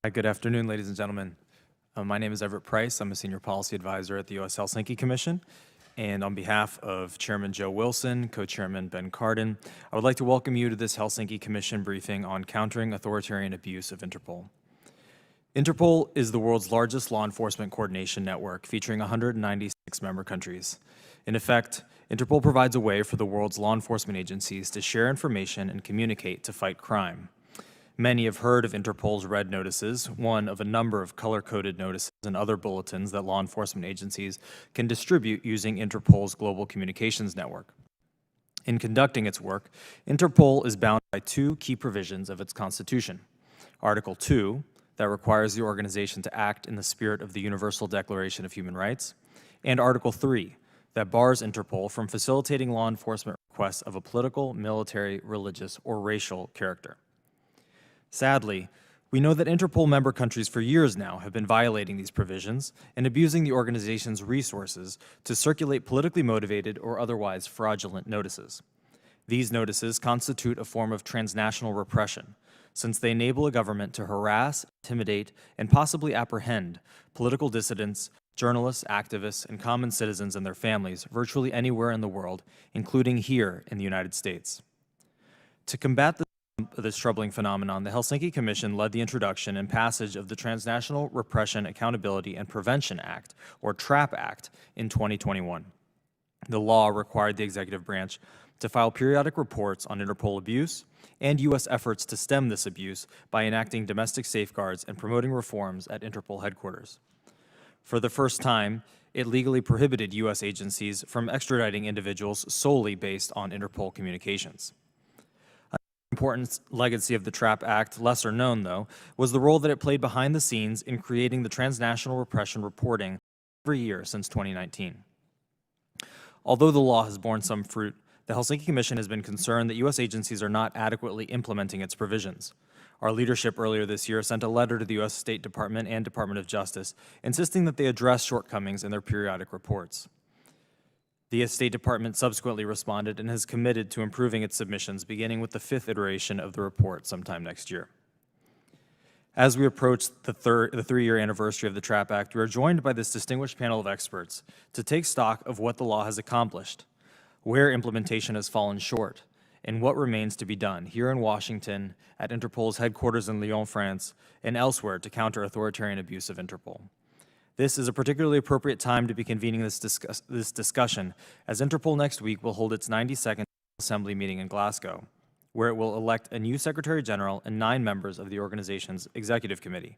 Hi, good afternoon, ladies and gentlemen. My name is Everett Price. I'm a senior policy advisor at the U.S. Helsinki Commission. And on behalf of Chairman Joe Wilson, Co-Chairman Ben Cardin, I would like to welcome you to this Helsinki Commission briefing on countering authoritarian abuse of Interpol. Interpol is the world's largest law enforcement coordination network, featuring 196 member countries. In effect, Interpol provides a way for the world's law enforcement agencies to share information and communicate to fight crime. Many have heard of Interpol's red notices, one of a number of color-coded notices and other bulletins that law enforcement agencies can distribute using Interpol's global communications network. In conducting its work, Interpol is bound by two key provisions of its constitution. Article 2, that requires the organization to act in the spirit of the Universal Declaration of Human Rights, and Article 3, that bars Interpol from facilitating law enforcement requests of a political, military, religious, or racial character. Sadly, we know that Interpol member countries for years now have been violating these provisions and abusing the organization's resources to circulate politically motivated or otherwise fraudulent notices. These notices constitute a form of transnational repression, since they enable a government to harass, intimidate, and possibly apprehend political dissidents, journalists, activists, and common citizens and their families virtually anywhere in the world, including here in the United States. To combat this troubling phenomenon, the Helsinki Commission led the introduction and passage of the Transnational Repression, Accountability, and Prevention Act, or TRAP Act, in 2021. The law required the executive branch to file periodic reports on Interpol abuse and U.S. efforts to stem this abuse by enacting domestic safeguards and promoting reforms at Interpol headquarters. For the first time, it legally prohibited U.S. agencies from extraditing individuals solely based on Interpol communications. Important legacy of the TRAP Act, lesser known though, was the role that it played behind the scenes in creating the transnational repression reporting every year since 2019. Although the law has borne some fruit, the Helsinki Commission has been concerned that U.S. agencies are not adequately implementing its provisions. Our leadership earlier this year sent a letter to the U.S. State Department and Department of Justice insisting that they address shortcomings in their periodic reports. The State Department subsequently responded and has committed to improving its submissions, beginning with the 5th iteration of the report sometime next year. As we approach the 3-year anniversary of the TRAP Act, we are joined by this distinguished panel of experts to take stock of what the law has accomplished, where implementation has fallen short, and what remains to be done here in Washington, at Interpol's headquarters in Lyon, France, and elsewhere to counter authoritarian abuse of Interpol. This is a particularly appropriate time to be convening this discussion, as Interpol next week will hold its 92nd Assembly meeting in Glasgow, where it will elect a new Secretary General and 9 members of the organization's Executive Committee.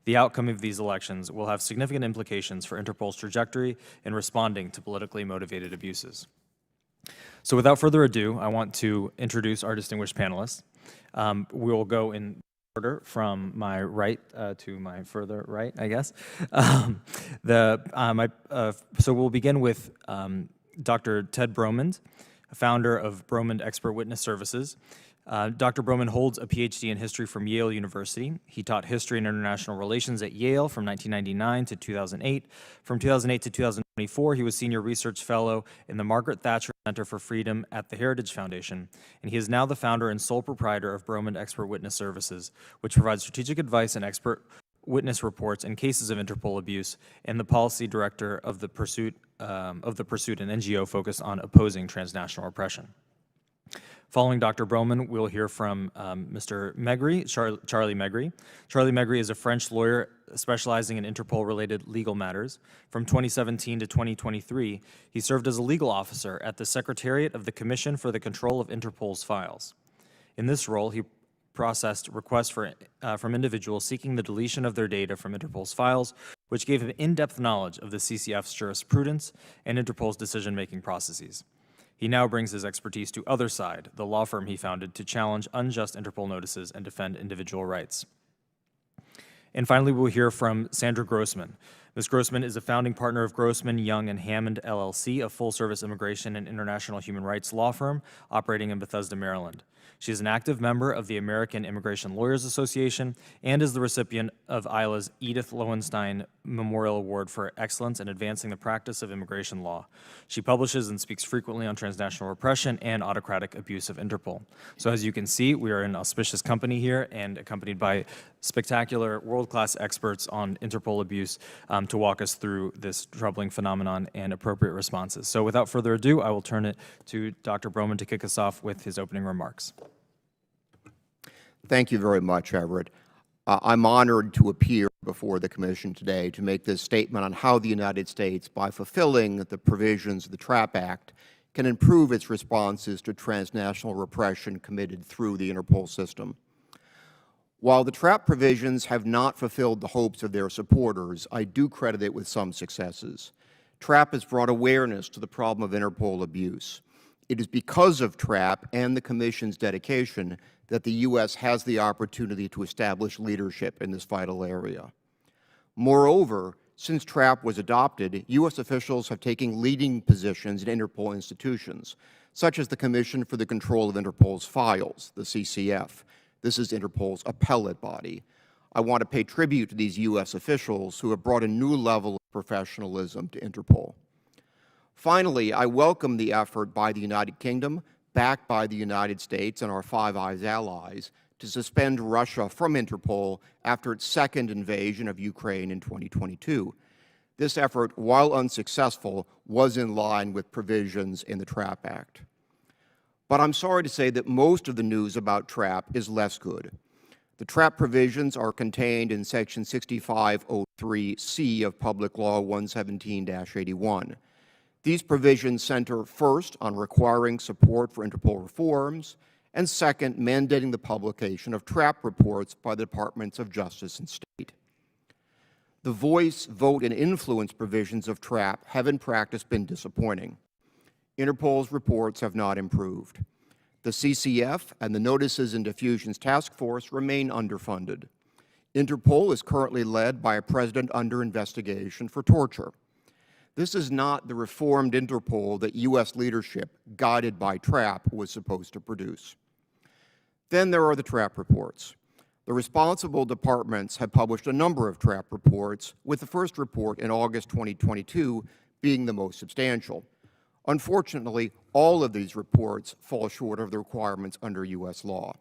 The outcome of these elections will have significant implications for Interpol's trajectory in responding to politically motivated abuses. So without further ado, I want to introduce our distinguished panelists. We will go in order from my right to my further right, I guess. So we'll begin with Dr. Ted Bromund, founder of Bromund Expert Witness Services. Dr. Bromund holds a PhD in history from Yale University. He taught history and international relations at Yale from 1999 to 2008. From 2008 to 2024, he was senior research fellow in the Margaret Thatcher Center for Freedom at the Heritage Foundation, and he is now the founder and sole proprietor of Bromund Expert Witness Services, which provides strategic advice and expert witness reports in cases of Interpol abuse, and the policy director of the Pursuit, an NGO focused on opposing transnational repression. Following Dr. Bromund, we'll hear from Mr. Magri, Charlie Magri. Charlie Magri is a French lawyer specializing in Interpol-related legal matters. From 2017 to 2023, he served as a legal officer at the Secretariat of the Commission for the Control of Interpol's Files. In this role, he processed requests from individuals seeking the deletion of their data from Interpol's files, which gave him in-depth knowledge of the CCF's jurisprudence and Interpol's decision-making processes. He now brings his expertise to Otherside, the law firm he founded to challenge unjust Interpol notices and defend individual rights. And finally, we'll hear from Sandra Grossman. Ms. Grossman is a founding partner of Grossman, Young, and Hammond, LLC, a full-service immigration and international human rights law firm operating in Bethesda, Maryland. She is an active member of the American Immigration Lawyers Association and is the recipient of ILA's Edith Lowenstein Memorial Award for Excellence in Advancing the Practice of Immigration Law. She publishes and speaks frequently on transnational repression and autocratic abuse of Interpol. So as you can see, we are in auspicious company here and accompanied by spectacular world-class experts on Interpol abuse to walk us through this troubling phenomenon and appropriate responses. So without further ado, I will turn it to Dr. Bromund to kick us off with his opening remarks. Thank you very much, Everett. I'm honored to appear before the Commission today to make this statement on how the United States, by fulfilling the provisions of the TRAP Act, can improve its responses to transnational repression committed through the Interpol system. While the TRAP provisions have not fulfilled the hopes of their supporters, I do credit it with some successes. TRAP has brought awareness to the problem of Interpol abuse. It is because of TRAP and the Commission's dedication that the U.S. has the opportunity to establish leadership in this vital area. Moreover, since TRAP was adopted, U.S. officials have taken leading positions in Interpol institutions, such as the Commission for the Control of Interpol's Files, the CCF. This is Interpol's appellate body. I want to pay tribute to these U.S. officials who have brought a new level of professionalism to Interpol. Finally, I welcome the effort by the United Kingdom, backed by the United States and our Five Eyes allies, to suspend Russia from Interpol after its second invasion of Ukraine in 2022. This effort, while unsuccessful, was in line with provisions in the TRAP Act. But I'm sorry to say that most of the news about TRAP is less good. The TRAP provisions are contained in Section 6503C of Public Law 117-81. These provisions center first on requiring support for Interpol reforms, and second, mandating the publication of TRAP reports by the Departments of Justice and State. The voice, vote, and influence provisions of TRAP have in practice been disappointing. Interpol's reports have not improved. The CCF and the Notices and Diffusions Task Force remain underfunded. Interpol is currently led by a president under investigation for torture. This is not the reformed Interpol that U.S. leadership, guided by TRAP, was supposed to produce. Then there are the TRAP reports. The responsible departments have published a number of TRAP reports, with the first report in August 2022 being the most substantial. Unfortunately, all of these reports fall short of the requirements under U.S. law.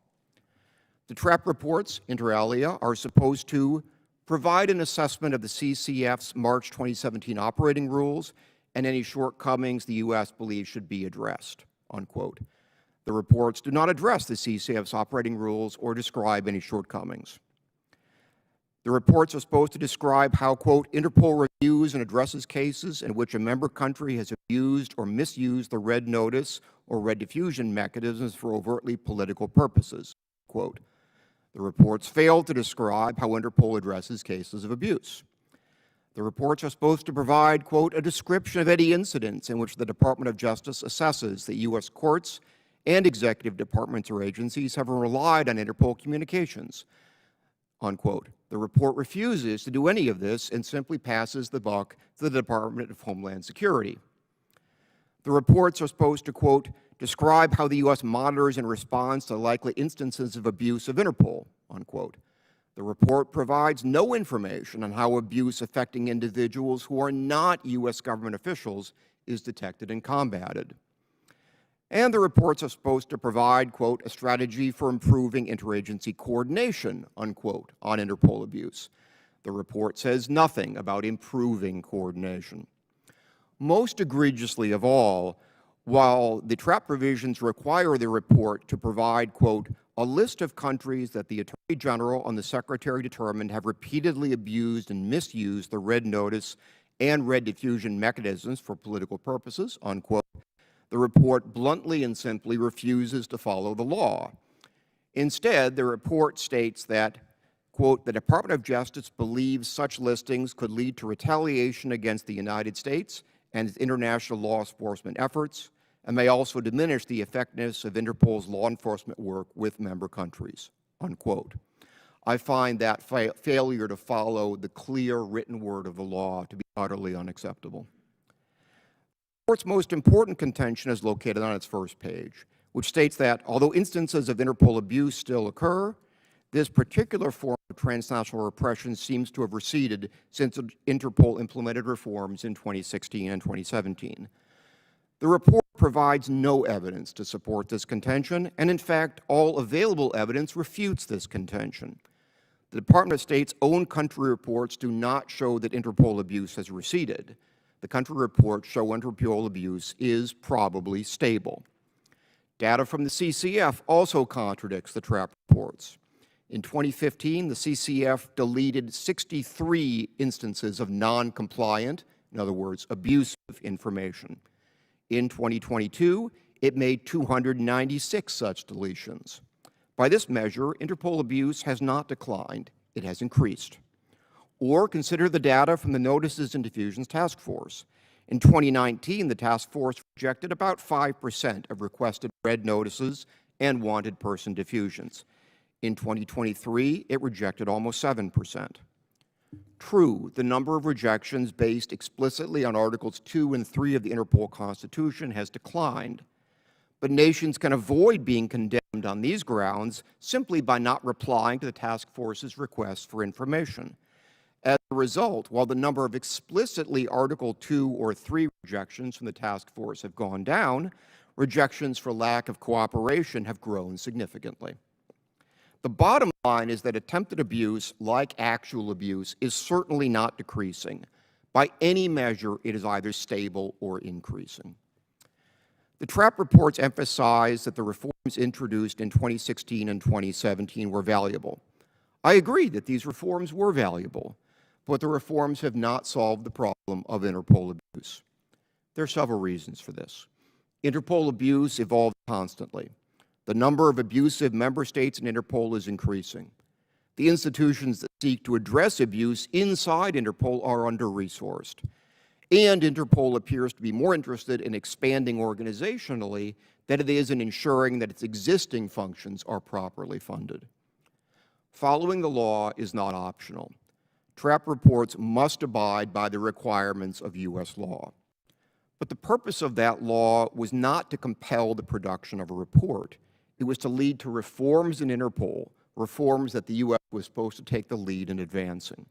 The TRAP reports, inter alia, are supposed to provide an assessment of the CCF's March 2017 operating rules and any shortcomings the U.S. believes should be addressed, unquote. The reports do not address the CCF's operating rules or describe any shortcomings. The reports are supposed to describe how, quote, Interpol reviews and addresses cases in which a member country has abused or misused the red notice or red diffusion mechanisms for overtly political purposes, quote. The reports fail to describe how Interpol addresses cases of abuse. The reports are supposed to provide, quote, a description of any incidents in which the Department of Justice assesses that U.S. courts and executive departments or agencies have relied on Interpol communications, unquote. The report refuses to do any of this and simply passes the buck to the Department of Homeland Security. The reports are supposed to, quote, describe how the U.S. monitors and responds to likely instances of abuse of Interpol, unquote. The report provides no information on how abuse affecting individuals who are not U.S. government officials is detected and combated. And the reports are supposed to provide, quote, a strategy for improving interagency coordination, unquote, on Interpol abuse. The report says nothing about improving coordination. Most egregiously of all, while the TRAP provisions require the report to provide, quote, a list of countries that the Attorney General and the Secretary determined have repeatedly abused and misused the red notice and red diffusion mechanisms for political purposes, unquote, the report bluntly and simply refuses to follow the law. Instead, the report states that, quote, the Department of Justice believes such listings could lead to retaliation against the United States and its international law enforcement efforts, and may also diminish the effectiveness of Interpol's law enforcement work with member countries, unquote. I find that failure to follow the clear written word of the law to be utterly unacceptable. The report's most important contention is located on its first page, which states that although instances of Interpol abuse still occur, this particular form of transnational repression seems to have receded since Interpol implemented reforms in 2016 and 2017. The report provides no evidence to support this contention, and in fact, all available evidence refutes this contention. The Department of State's own country reports do not show that Interpol abuse has receded. The country reports show Interpol abuse is probably stable. Data from the CCF also contradicts the TRAP reports. In 2015, the CCF deleted 63 instances of non-compliant, in other words, abusive information. In 2022, it made 296 such deletions. By this measure, Interpol abuse has not declined, it has increased. Or consider the data from the Notices and Diffusions Task Force. In 2019, the task force rejected about 5% of requested red notices and wanted person diffusions. In 2023, it rejected almost 7%. True, the number of rejections based explicitly on Articles 2 and 3 of the Interpol Constitution has declined, but nations can avoid being condemned on these grounds simply by not replying to the task force's requests for information. As a result, while the number of explicitly Article 2 or 3 rejections from the task force have gone down, rejections for lack of cooperation have grown significantly. The bottom line is that attempted abuse, like actual abuse, is certainly not decreasing. By any measure, it is either stable or increasing. The TRAP reports emphasize that the reforms introduced in 2016 and 2017 were valuable. I agree that these reforms were valuable, but the reforms have not solved the problem of Interpol abuse. There are several reasons for this. Interpol abuse evolves constantly. The number of abusive member states in Interpol is increasing. The institutions that seek to address abuse inside Interpol are under-resourced. And Interpol appears to be more interested in expanding organizationally than it is in ensuring that its existing functions are properly funded. Following the law is not optional. TRAP reports must abide by the requirements of U.S. law. But the purpose of that law was not to compel the production of a report. It was to lead to reforms in Interpol, reforms that the U.S. was supposed to take the lead in advancing.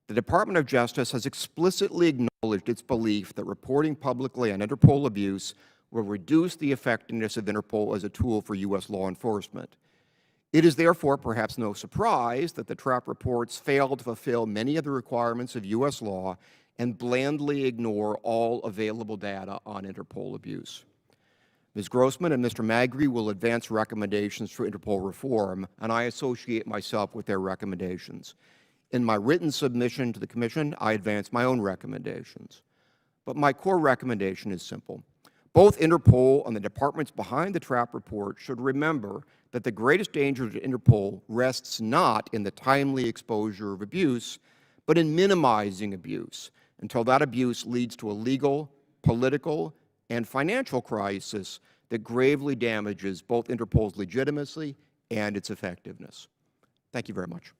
The Department of Justice has explicitly acknowledged its belief that reporting publicly on Interpol abuse will reduce the effectiveness of Interpol as a tool for U.S. law enforcement. It is therefore perhaps no surprise that the TRAP reports fail to fulfill many of the requirements of U.S. law and blandly ignore all available data on Interpol abuse. Ms. Grossman and Mr. Magri will advance recommendations for Interpol reform, and I associate myself with their recommendations. In my written submission to the Commission, I advance my own recommendations. But my core recommendation is simple. Both Interpol and the departments behind the TRAP report should remember that the greatest danger to Interpol rests not in the timely exposure of abuse, but in minimizing abuse until that abuse leads to a legal, political, and financial crisis that gravely damages both Interpol's legitimacy and its effectiveness. Thank you very much.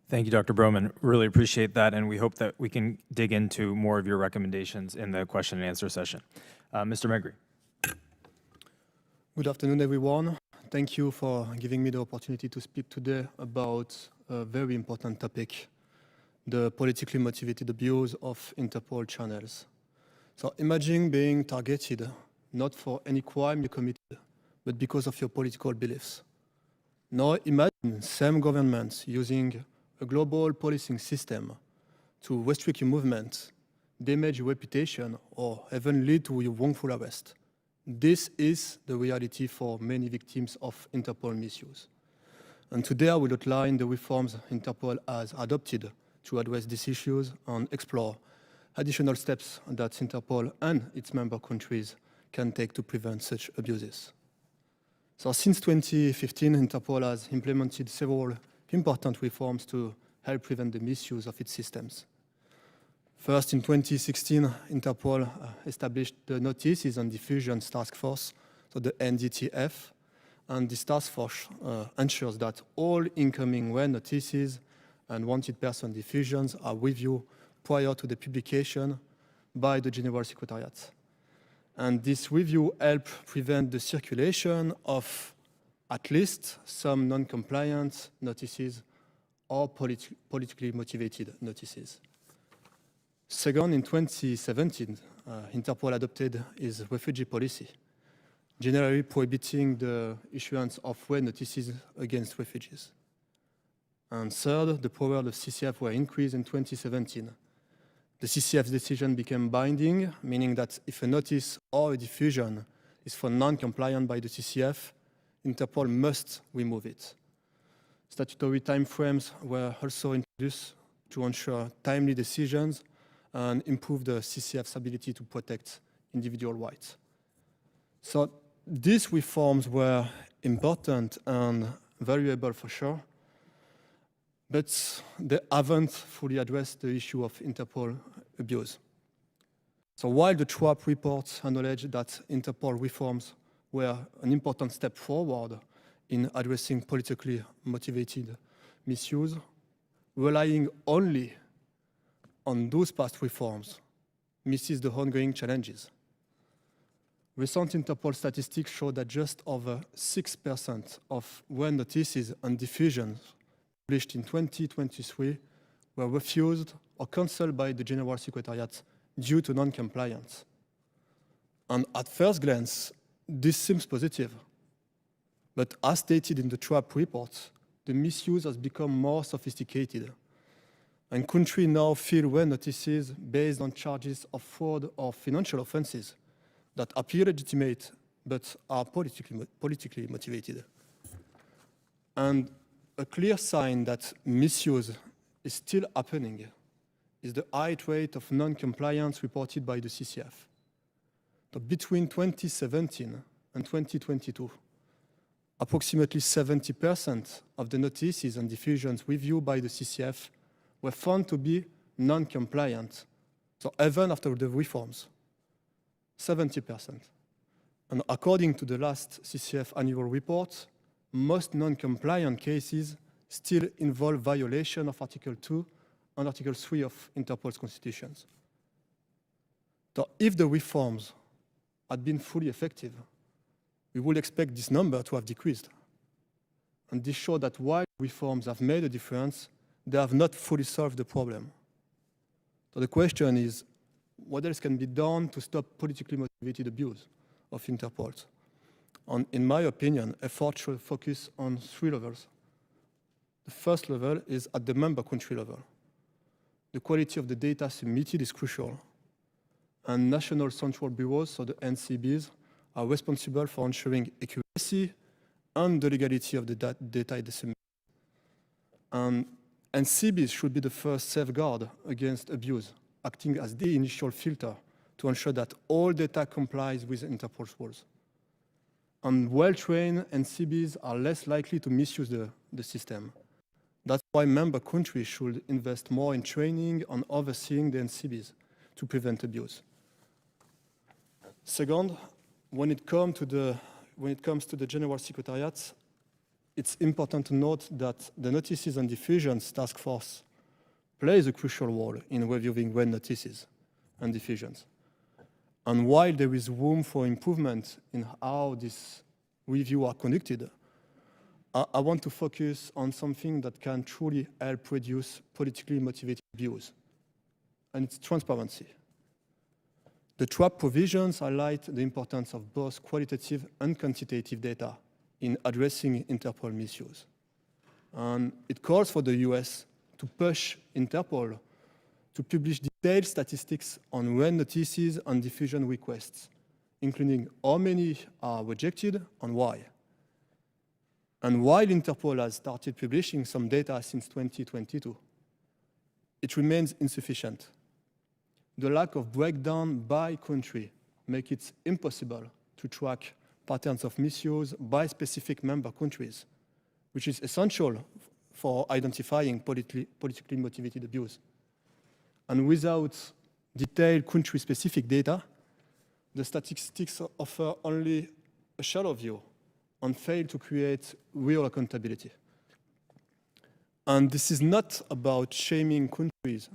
Thank you, Dr. Bromund. Really appreciate that, and we hope that we can dig into more of your recommendations in the question and answer session. Mr. Magri. Good afternoon, everyone. Thank you for giving me the opportunity to speak today about a very important topic, the politically motivated abuse of Interpol channels. So imagine being targeted not for any crime you committed, but because of your political beliefs. Now imagine same governments using a global policing system to restrict your movement, damage your reputation, or even lead to your wrongful arrest. This is the reality for many victims of Interpol misuse. And today I will outline the reforms Interpol has adopted to address these issues and explore additional steps that Interpol and its member countries can take to prevent such abuses. So since 2015, Interpol has implemented several important reforms to help prevent the misuse of its systems. First, in 2016, Interpol established the Notices and Diffusions Task Force, so the NDTF, And this task force ensures that all incoming WEN notices and wanted person diffusions are reviewed prior to the publication by the General Secretariat. And this review helps prevent the circulation of at least some non-compliant notices or politically motivated notices. Second, in 2017, Interpol adopted its refugee policy, generally prohibiting the issuance of WEN notices against refugees. And third, the power of CCF were increased in 2017. The CCF's decision became binding, meaning that if a notice or a diffusion is found non-compliant by the CCF, Interpol must remove it. Statutory timeframes were also introduced to ensure timely decisions and improve the CCF's ability to protect individual rights. So these reforms were important and valuable for sure, but they haven't fully addressed the issue of Interpol abuse. So while the TRAP reports acknowledge that Interpol reforms were an important step forward in addressing politically motivated misuse, relying only on those past reforms misses the ongoing challenges. Recent Interpol statistics show that just over 6% of WEN notices and diffusions published in 2023 were refused or cancelled by the General Secretariat due to non-compliance. And at first glance, this seems positive. But as stated in the TRAP report, the misuse has become more sophisticated. And countries now feel WEN notices based on charges of fraud or financial offenses that appear legitimate but are politically motivated. And a clear sign that misuse is still happening is the high rate of non-compliance reported by the CCF. So between 2017 and 2022, approximately 70% of the notices and diffusions reviewed by the CCF were found to be non-compliant, so even after the reforms, 70%. And according to the last CCF annual report, most non-compliant cases still involve violation of Article 2 and Article 3 of Interpol's constitutions. So if the reforms had been fully effective, we would expect this number to have decreased. And this shows that while reforms have made a difference, they have not fully solved the problem. So the question is, what else can be done to stop politically motivated abuse of Interpol? And in my opinion, efforts should focus on 3 levels. The first level is at the member country level. The quality of the data submitted is crucial. And national central bureaus, so the NCBs, are responsible for ensuring accuracy and the legality of the data they submit. And NCBs should be the first safeguard against abuse, acting as the initial filter to ensure that all data complies with Interpol's rules. And well-trained NCBs are less likely to misuse the system. That's why member countries should invest more in training and overseeing the NCBs to prevent abuse. Second, when it comes to the General Secretariat, it's important to note that the Notices and Diffusions Task Force plays a crucial role in reviewing WEN notices and diffusions. And while there is room for improvement in how these reviews are conducted, I want to focus on something that can truly help reduce politically motivated abuse, and it's transparency. The TRAP provisions highlight the importance of both qualitative and quantitative data in addressing Interpol misuse. And it calls for the US to push Interpol to publish detailed statistics on WEN notices and diffusion requests, including how many are rejected and why. And while Interpol has started publishing some data since 2022, it remains insufficient. The lack of breakdown by country makes it impossible to track patterns of misuse by specific member countries, which is essential for identifying politically motivated abuse. And without detailed country-specific data, the statistics offer only a shallow view and failed to create real accountability. And this is not about shaming countries.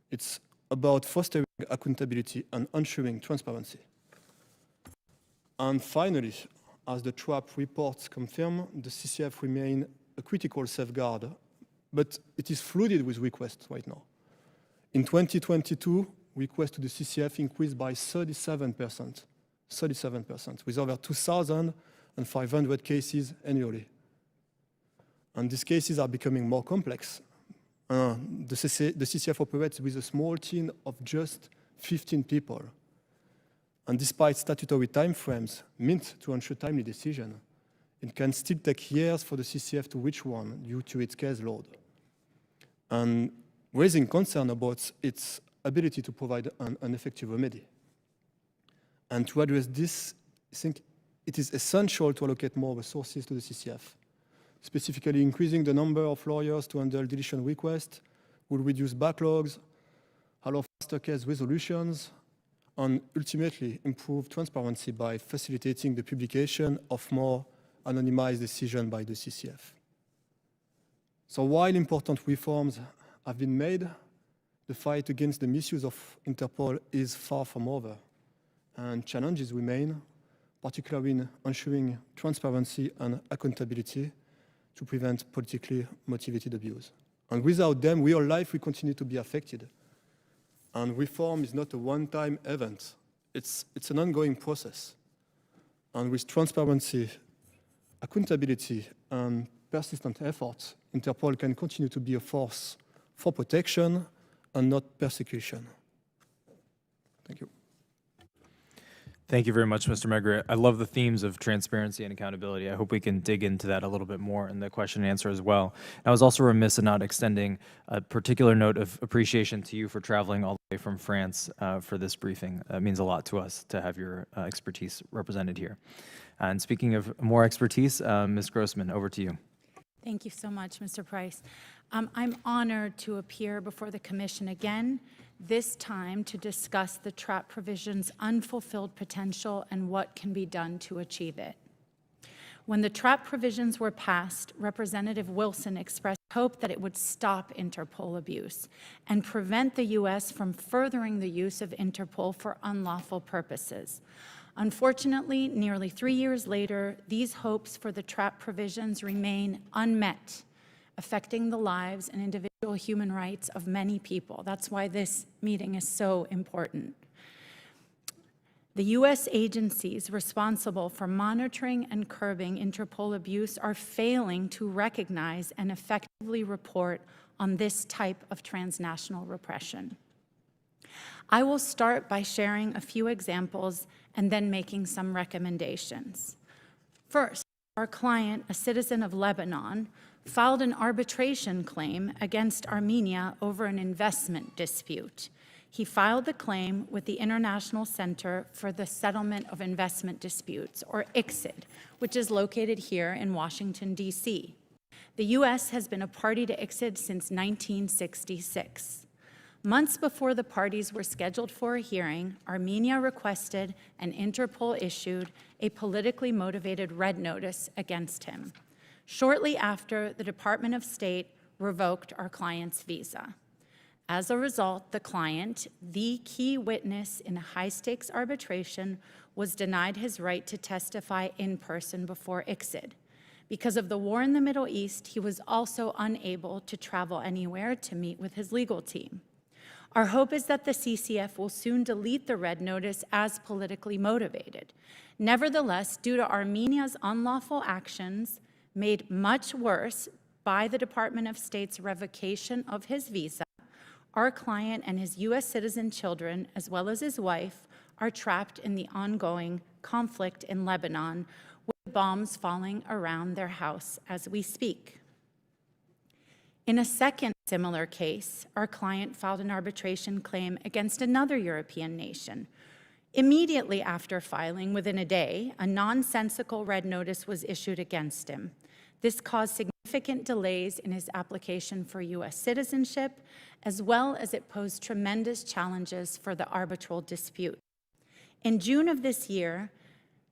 It's about fostering accountability and ensuring transparency. And finally, as the TRAP reports confirm, the CCF remains a critical safeguard, but it is flooded with requests right now. In 2022, requests to the CCF increased by 37%, with over 2,500 cases annually. And these cases are becoming more complex. The CCF operates with a small team of just 15 people. And despite statutory timeframes meant to ensure timely decision, it can still take years for the CCF to reach one due to its caseload. And raising concern about its ability to provide an effective remedy. And to address this, I think it is essential to allocate more resources to the CCF. Specifically, increasing the number of lawyers to handle deletion requests will reduce backlogs, allow faster case resolutions, and ultimately improve transparency by facilitating the publication of more anonymized decisions by the CCF. So while important reforms have been made, the fight against the misuse of Interpol is far from over, and challenges remain, particularly in ensuring transparency and accountability to prevent politically motivated abuse. And without them, real life will continue to be affected. And reform is not a one-time event. It's an ongoing process. And with transparency, accountability, and persistent efforts, Interpol can continue to be a force for protection and not persecution. Thank you. Thank you very much, Mr. Magri. I love the themes of transparency and accountability. I hope we can dig into that a little bit more in the question and answer as well. And I was also remiss in not extending a particular note of appreciation to you for traveling all the way from France for this briefing. It means a lot to us to have your expertise represented here. And speaking of more expertise, Ms. Grossman, over to you. Thank you so much, Mr. Price. I'm honored to appear before the Commission again, this time to discuss the TRAP provision's unfulfilled potential and what can be done to achieve it. When the TRAP provisions were passed, Representative Wilson expressed hope that it would stop Interpol abuse and prevent the U.S. from furthering the use of Interpol for unlawful purposes. Unfortunately, nearly 3 years later, these hopes for the TRAP provisions remain unmet, affecting the lives and individual human rights of many people. That's why this meeting is so important. The U.S. agencies responsible for monitoring and curbing Interpol abuse are failing to recognize and effectively report on this type of transnational repression. I will start by sharing a few examples and then making some recommendations. First, our client, a citizen of Lebanon, filed an arbitration claim against Armenia over an investment dispute. He filed the claim with the International Center for the Settlement of Investment Disputes, or ICSID, which is located here in Washington, D.C. The U.S. has been a party to ICSID since 1966. Months before the parties were scheduled for a hearing, Armenia requested and Interpol issued a politically motivated red notice against him. Shortly after, the Department of State revoked our client's visa. As a result, the client, the key witness in a high-stakes arbitration, was denied his right to testify in person before ICSID. Because of the war in the Middle East, he was also unable to travel anywhere to meet with his legal team. Our hope is that the CCF will soon delete the red notice as politically motivated. Nevertheless, due to Armenia's unlawful actions, made much worse by the Department of State's revocation of his visa, our client and his U.S. citizen children, as well as his wife, are trapped in the ongoing conflict in Lebanon, with bombs falling around their house as we speak. In a second similar case, our client filed an arbitration claim against another European nation. Immediately after filing, within a day, a nonsensical red notice was issued against him. This caused significant delays in his application for U.S. citizenship, as well as it posed tremendous challenges for the arbitral dispute. In June of this year,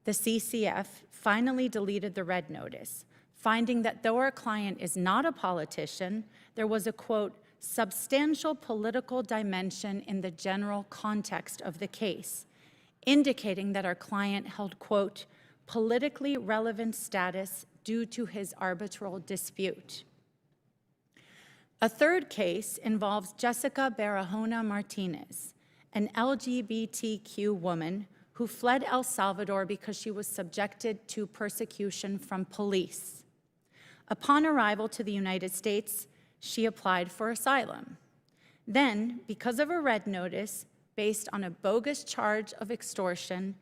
the CCF finally deleted the red notice, finding that though our client is not a politician, there was a, quote, substantial political dimension in the general context of the case, indicating that our client held, quote, politically relevant status due to his arbitral dispute. A third case involves Jessica Barahona Martinez, an LGBTQ woman who fled El Salvador because she was subjected to persecution from police. Upon arrival to the United States, she applied for asylum. Then, because of a red notice based on a bogus charge of extortion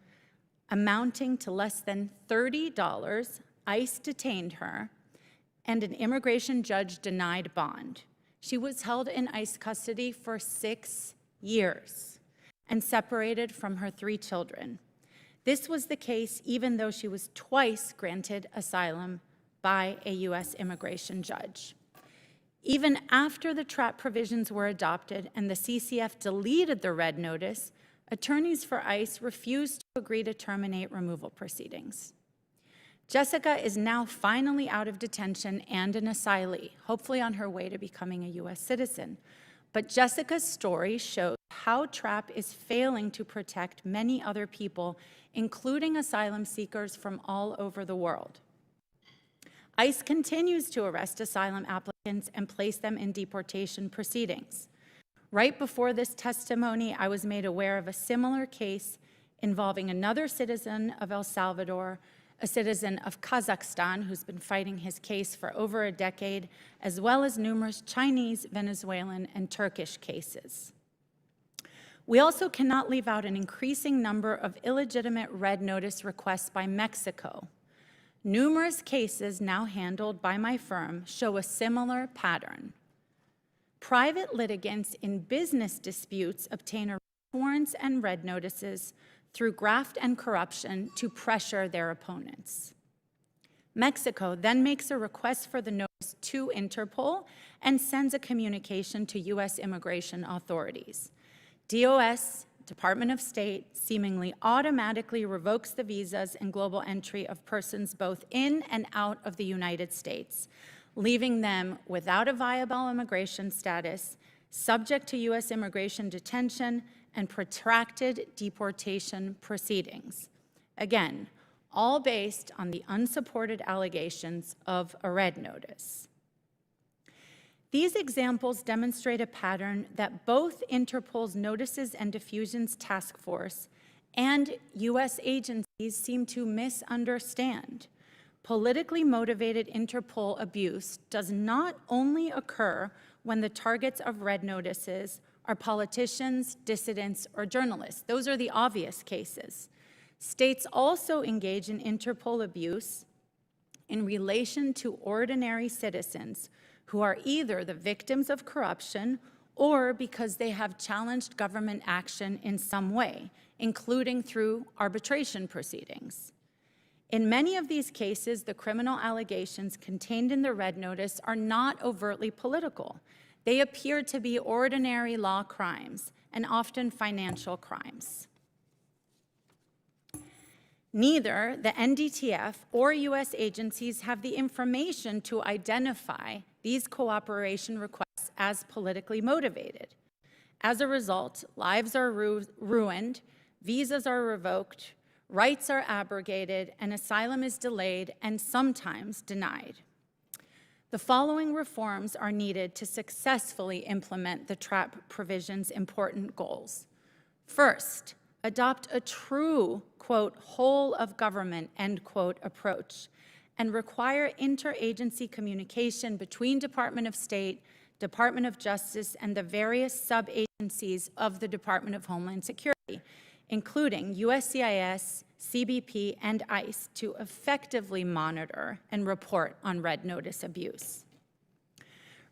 amounting to less than $30, ICE detained her, and an immigration judge denied bond. She was held in ICE custody for 6 years and separated from her 3 children. This was the case even though she was twice granted asylum by a U.S. immigration judge. Even after the trap provisions were adopted and the CCF deleted the red notice, attorneys for ICE refused to agree to terminate removal proceedings. Jessica is now finally out of detention and an asylee, hopefully on her way to becoming a U.S. citizen. But Jessica's story shows how TRAP is failing to protect many other people, including asylum seekers from all over the world. ICE continues to arrest asylum applicants and place them in deportation proceedings. Right before this testimony, I was made aware of a similar case involving another citizen of El Salvador, a citizen of Kazakhstan who's been fighting his case for over a decade, as well as numerous Chinese, Venezuelan, and Turkish cases. We also cannot leave out an increasing number of illegitimate red notice requests by Mexico. Numerous cases now handled by my firm show a similar pattern. Private litigants in business disputes obtain arrest warrants and red notices through graft and corruption to pressure their opponents. Mexico then makes a request for the notice to Interpol and sends a communication to U.S. immigration authorities. DOS, Department of State, seemingly automatically revokes the visas and global entry of persons both in and out of the United States, leaving them without a viable immigration status, subject to U.S. immigration detention, and protracted deportation proceedings. Again, all based on the unsupported allegations of a red notice. These examples demonstrate a pattern that both Interpol's Notices and Diffusions Task Force and U.S. agencies seem to misunderstand. Politically motivated Interpol abuse does not only occur when the targets of red notices are politicians, dissidents, or journalists. Those are the obvious cases. States also engage in Interpol abuse in relation to ordinary citizens who are either the victims of corruption or because they have challenged government action in some way, including through arbitration proceedings. In many of these cases, the criminal allegations contained in the red notice are not overtly political. They appear to be ordinary law crimes and often financial crimes. Neither the NDTF or U.S. agencies have the information to identify these cooperation requests as politically motivated. As a result, lives are ruined, visas are revoked, rights are abrogated, and asylum is delayed and sometimes denied. The following reforms are needed to successfully implement the TRAP provision's important goals. First, adopt a true, quote, whole of government, end quote, approach, and require interagency communication between Department of State, Department of Justice, and the various sub-agencies of the Department of Homeland Security, including USCIS, CBP, and ICE, to effectively monitor and report on red notice abuse.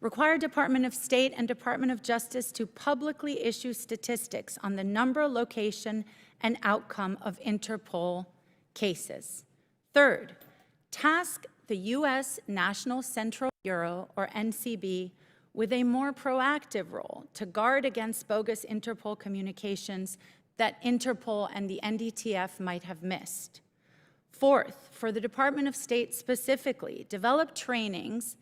Require Department of State and Department of Justice to publicly issue statistics on the number, location, and outcome of Interpol cases. Third, task the U.S. National Central Bureau, or NCB, with a more proactive role to guard against bogus Interpol communications that Interpol and the NDTF might have missed. Fourth, for the Department of State specifically, develop trainings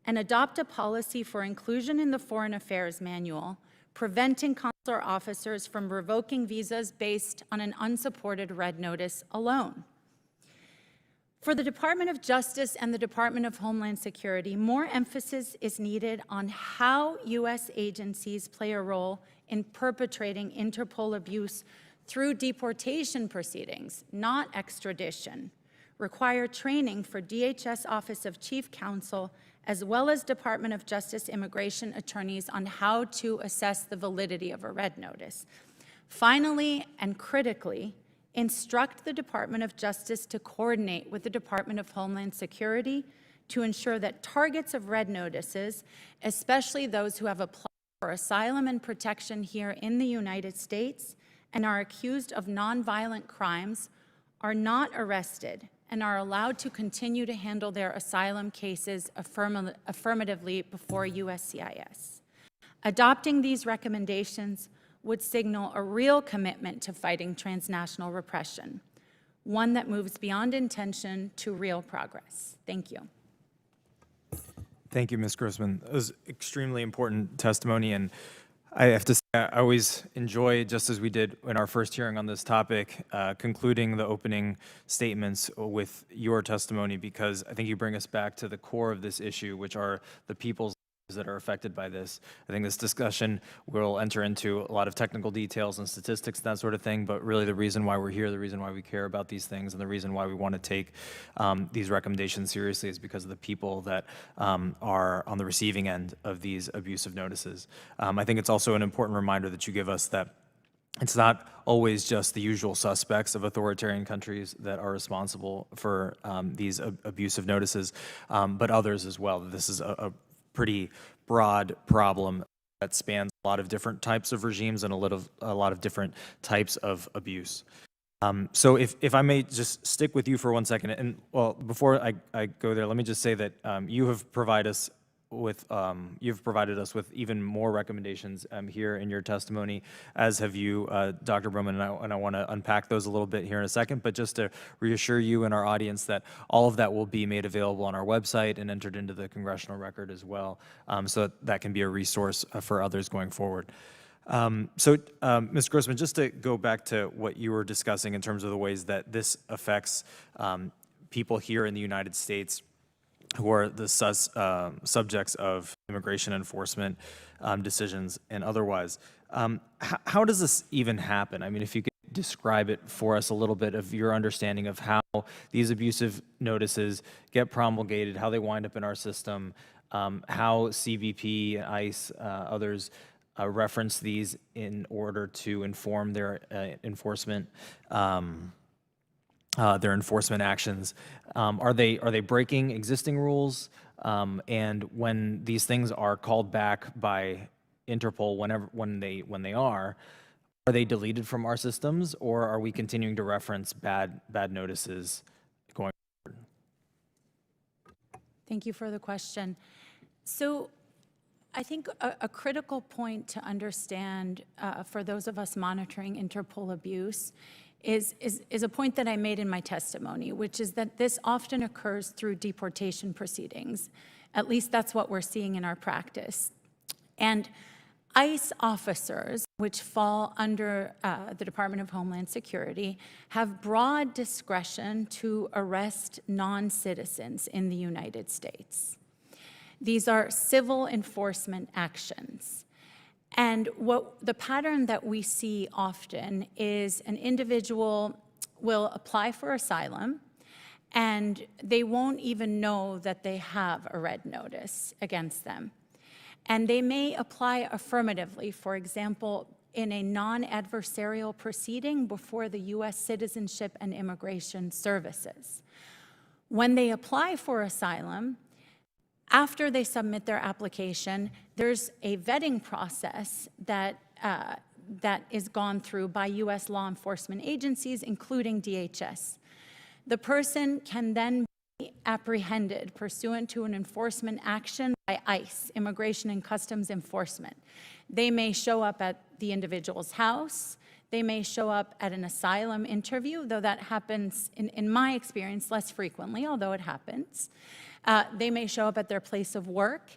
and adopt a policy for inclusion in the Foreign Affairs Manual, preventing consular officers from revoking visas based on an unsupported red notice alone. For the Department of Justice and the Department of Homeland Security, more emphasis is needed on how U.S. agencies play a role in perpetrating Interpol abuse through deportation proceedings, not extradition. Require training for DHS Office of Chief Counsel as well as Department of Justice immigration attorneys on how to assess the validity of a red notice. Finally, and critically, instruct the Department of Justice to coordinate with the Department of Homeland Security to ensure that targets of red notices, especially those who have applied for asylum and protection here in the United States and are accused of nonviolent crimes, are not arrested and are allowed to continue to handle their asylum cases affirmatively before USCIS. Adopting these recommendations would signal a real commitment to fighting transnational repression, one that moves beyond intention to real progress. Thank you. Thank you, Ms. Grossman. That was extremely important testimony, and I have to say, I always enjoy, just as we did in our first hearing on this topic, concluding the opening statements with your testimony, because I think you bring us back to the core of this issue, which are the people's lives that are affected by this. I think this discussion will enter into a lot of technical details and statistics and that sort of thing, but really the reason why we're here, the reason why we care about these things, and the reason why we want to take these recommendations seriously is because of the people that are on the receiving end of these abusive notices. I think it's also an important reminder that you give us that it's not always just the usual suspects of authoritarian countries that are responsible for these abusive notices, but others as well. This is a pretty broad problem that spans a lot of different types of regimes and a lot of different types of abuse. So if I may just stick with you for 1 second, and well, before I go there, let me just say that you have provided us with even more recommendations here in your testimony, as have you, Dr. Bromund, and I want to unpack those a little bit here in a second, but just to reassure you and our audience that all of that will be made available on our website and entered into the congressional record as well, so that can be a resource for others going forward. Ms. Grossman, just to go back to what you were discussing in terms of the ways that this affects people here in the United States who are the subjects of immigration enforcement decisions and otherwise. How does this even happen? I mean, if you could describe it for us a little bit of your understanding of how these abusive notices get promulgated, how they wind up in our system, how CBP, ICE, others reference these in order to inform their enforcement actions. Are they breaking existing rules? And when these things are called back by Interpol, when they are they deleted from our systems, or are we continuing to reference bad notices going forward? Thank you for the question. So I think a critical point to understand for those of us monitoring Interpol abuse is a point that I made in my testimony, which is that this often occurs through deportation proceedings. At least that's what we're seeing in our practice. And ICE officers, which fall under the Department of Homeland Security, have broad discretion to arrest non-citizens in the United States. These are civil enforcement actions. And the pattern that we see often is an individual will apply for asylum, and they won't even know that they have a red notice against them. And they may apply affirmatively, for example, in a non-adversarial proceeding before the U.S. Citizenship and Immigration Services. When they apply for asylum, after they submit their application, there's a vetting process that is gone through by U.S. law enforcement agencies, including DHS. The person can then be apprehended pursuant to an enforcement action by ICE, Immigration and Customs Enforcement. They may show up at the individual's house. They may show up at an asylum interview, though that happens, in my experience, less frequently, although it happens. They may show up at their place of work.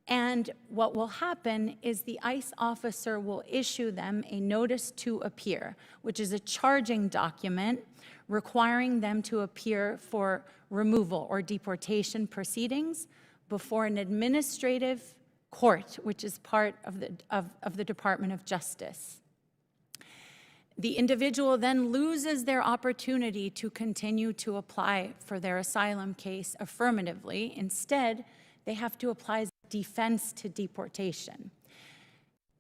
And what will happen is the ICE officer will issue them a notice to appear, which is a charging document requiring them to appear for removal or deportation proceedings before an administrative court, which is part of the Department of Justice. The individual then loses their opportunity to continue to apply for their asylum case affirmatively. Instead, they have to apply as a defense to deportation.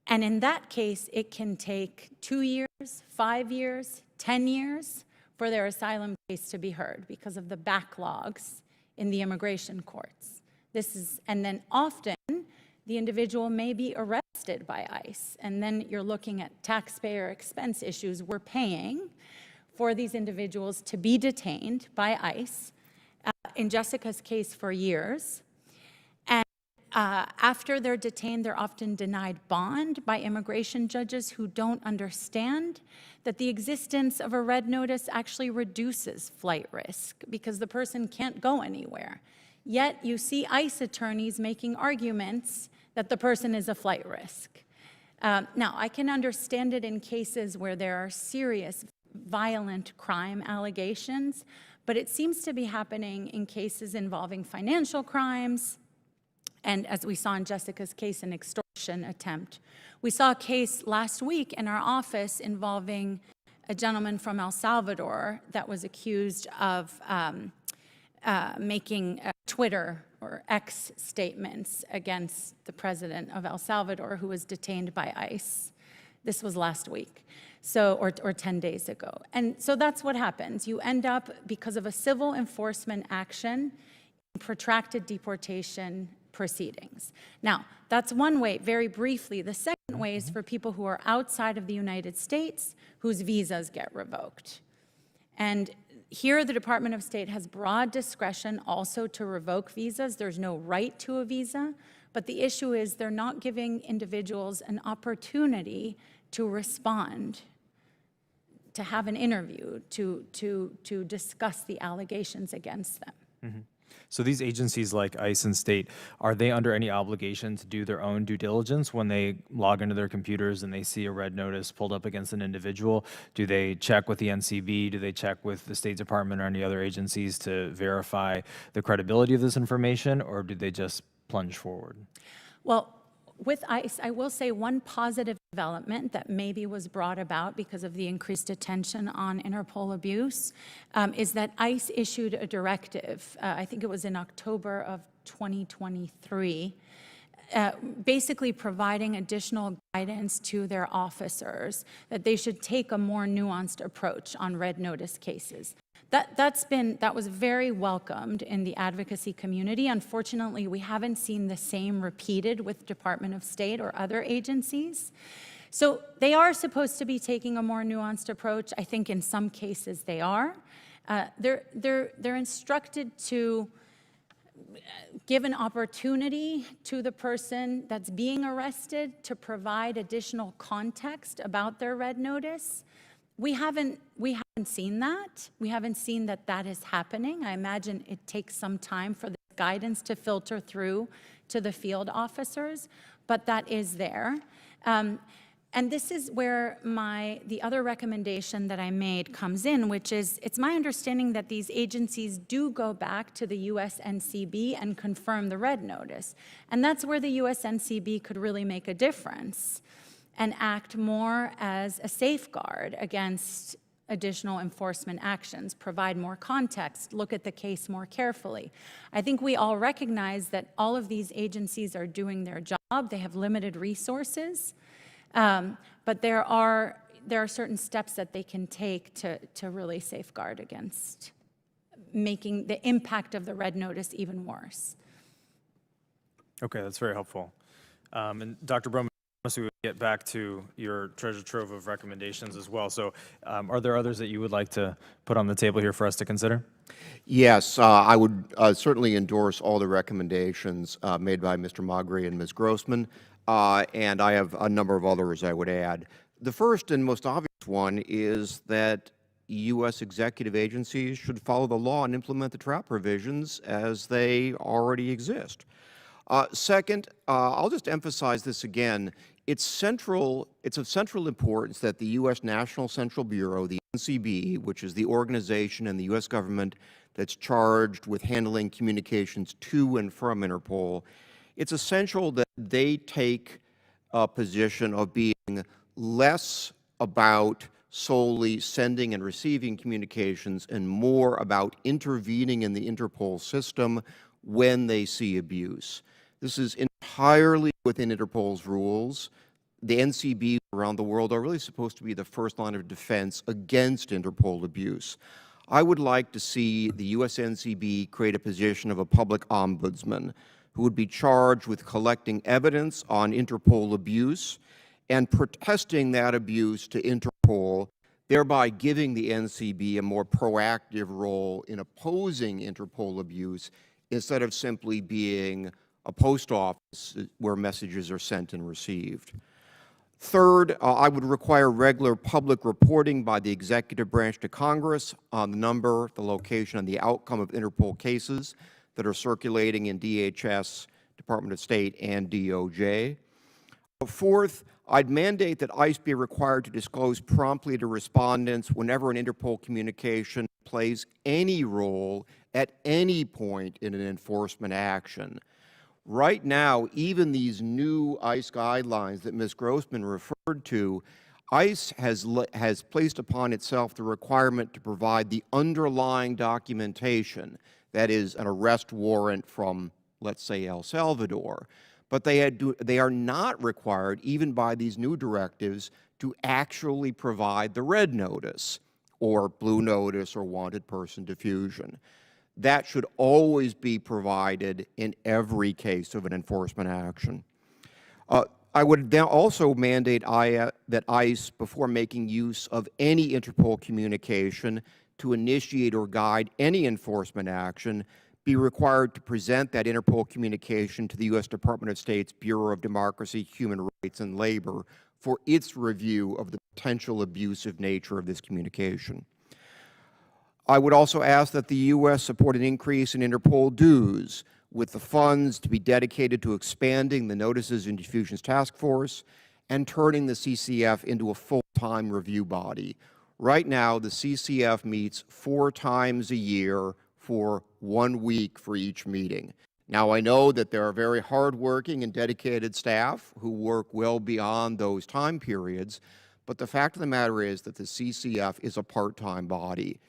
And in that case, it can take 2 years, 5 years, 10 years for their asylum case to be heard because of the backlogs in the immigration courts. And then often, the individual may be arrested by ICE, and then you're looking at taxpayer expense issues. We're paying for these individuals to be detained by ICE, in Jessica's case for years. And after they're detained, they're often denied bond by immigration judges who don't understand that the existence of a red notice actually reduces flight risk because the person can't go anywhere. Yet you see ICE attorneys making arguments that the person is a flight risk. Now, I can understand it in cases where there are serious violent crime allegations, but it seems to be happening in cases involving financial crimes, and as we saw in Jessica's case, an extortion attempt. We saw a case last week in our office involving a gentleman from El Salvador that was accused of making Twitter or X statements against the president of El Salvador, who was detained by ICE. This was last week, or 10 days ago. And so that's what happens. You end up, because of a civil enforcement action, in protracted deportation proceedings. Now, that's one way, very briefly. The second way is for people who are outside of the United States whose visas get revoked. And here, the Department of State has broad discretion also to revoke visas. There's no right to a visa, but the issue is they're not giving individuals an opportunity to respond, to have an interview, to discuss the allegations against them. Mm-hmm. So these agencies like ICE and state, are they under any obligation to do their own due diligence when they log into their computers and they see a red notice pulled up against an individual? Do they check with the NCB? Do they check with the State Department or any other agencies to verify the credibility of this information, or do they just plunge forward? Well, with ICE, I will say one positive development that maybe was brought about because of the increased attention on Interpol abuse is that ICE issued a directive, I think it was in October of 2023, basically providing additional guidance to their officers that they should take a more nuanced approach on red notice cases. That was very welcomed in the advocacy community. Unfortunately, we haven't seen the same repeated with Department of State or other agencies. So they are supposed to be taking a more nuanced approach. I think in some cases they are. They're instructed to give an opportunity to the person that's being arrested to provide additional context about their red notice. We haven't seen that. We haven't seen that that is happening. I imagine it takes some time for the guidance to filter through to the field officers, but that is there. And this is where the other recommendation that I made comes in, which is it's my understanding that these agencies do go back to the USNCB and confirm the red notice. And that's where the USNCB could really make a difference and act more as a safeguard against additional enforcement actions, provide more context, look at the case more carefully. I think we all recognize that all of these agencies are doing their job. They have limited resources, but there are certain steps that they can take to really safeguard against making the impact of the red notice even worse. Okay, that's very helpful. And Dr. Bromund, we would get back to your treasure trove of recommendations as well. So are there others that you would like to put on the table here for us to consider? Yes, I would certainly endorse all the recommendations made by Mr. Magri and Ms. Grossman, and I have a number of others I would add. The first and most obvious one is that U.S. executive agencies should follow the law and implement the trap provisions as they already exist. Second, I'll just emphasize this again. It's of central importance that the U.S. National Central Bureau, the NCB, which is the organization in the U.S. government that's charged with handling communications to and from Interpol, it's essential that they take a position of being less about solely sending and receiving communications and more about intervening in the Interpol system when they see abuse. This is entirely within Interpol's rules. The NCBs around the world are really supposed to be the first line of defense against Interpol abuse. I would like to see the US NCB create a position of a public ombudsman who would be charged with collecting evidence on Interpol abuse and protesting that abuse to Interpol, thereby giving the NCB a more proactive role in opposing Interpol abuse instead of simply being a post office where messages are sent and received. Third, I would require regular public reporting by the executive branch to Congress on the number, the location, and the outcome of Interpol cases that are circulating in DHS, Department of State, and DOJ. Fourth, I'd mandate that ICE be required to disclose promptly to respondents whenever an Interpol communication plays any role at any point in an enforcement action. Right now, even these new ICE guidelines that Ms. Grossman referred to, ICE has placed upon itself the requirement to provide the underlying documentation, that is, an arrest warrant from, let's say, El Salvador. But they are not required, even by these new directives, to actually provide the red notice, or blue notice, or wanted person diffusion. That should always be provided in every case of an enforcement action. I would then also mandate that ICE, before making use of any Interpol communication to initiate or guide any enforcement action, be required to present that Interpol communication to the U.S. Department of State's Bureau of Democracy, Human Rights, and Labor for its review of the potential abusive nature of this communication. I would also ask that the U.S. support an increase in Interpol dues, with the funds to be dedicated to expanding the Notices and Diffusions Task Force and turning the CCF into a full-time review body. Right now, the CCF meets 4 times a year for 1 week for each meeting. Now, I know that there are very hardworking and dedicated staff who work well beyond those time periods, but the fact of the matter is that the CCF is a part-time body.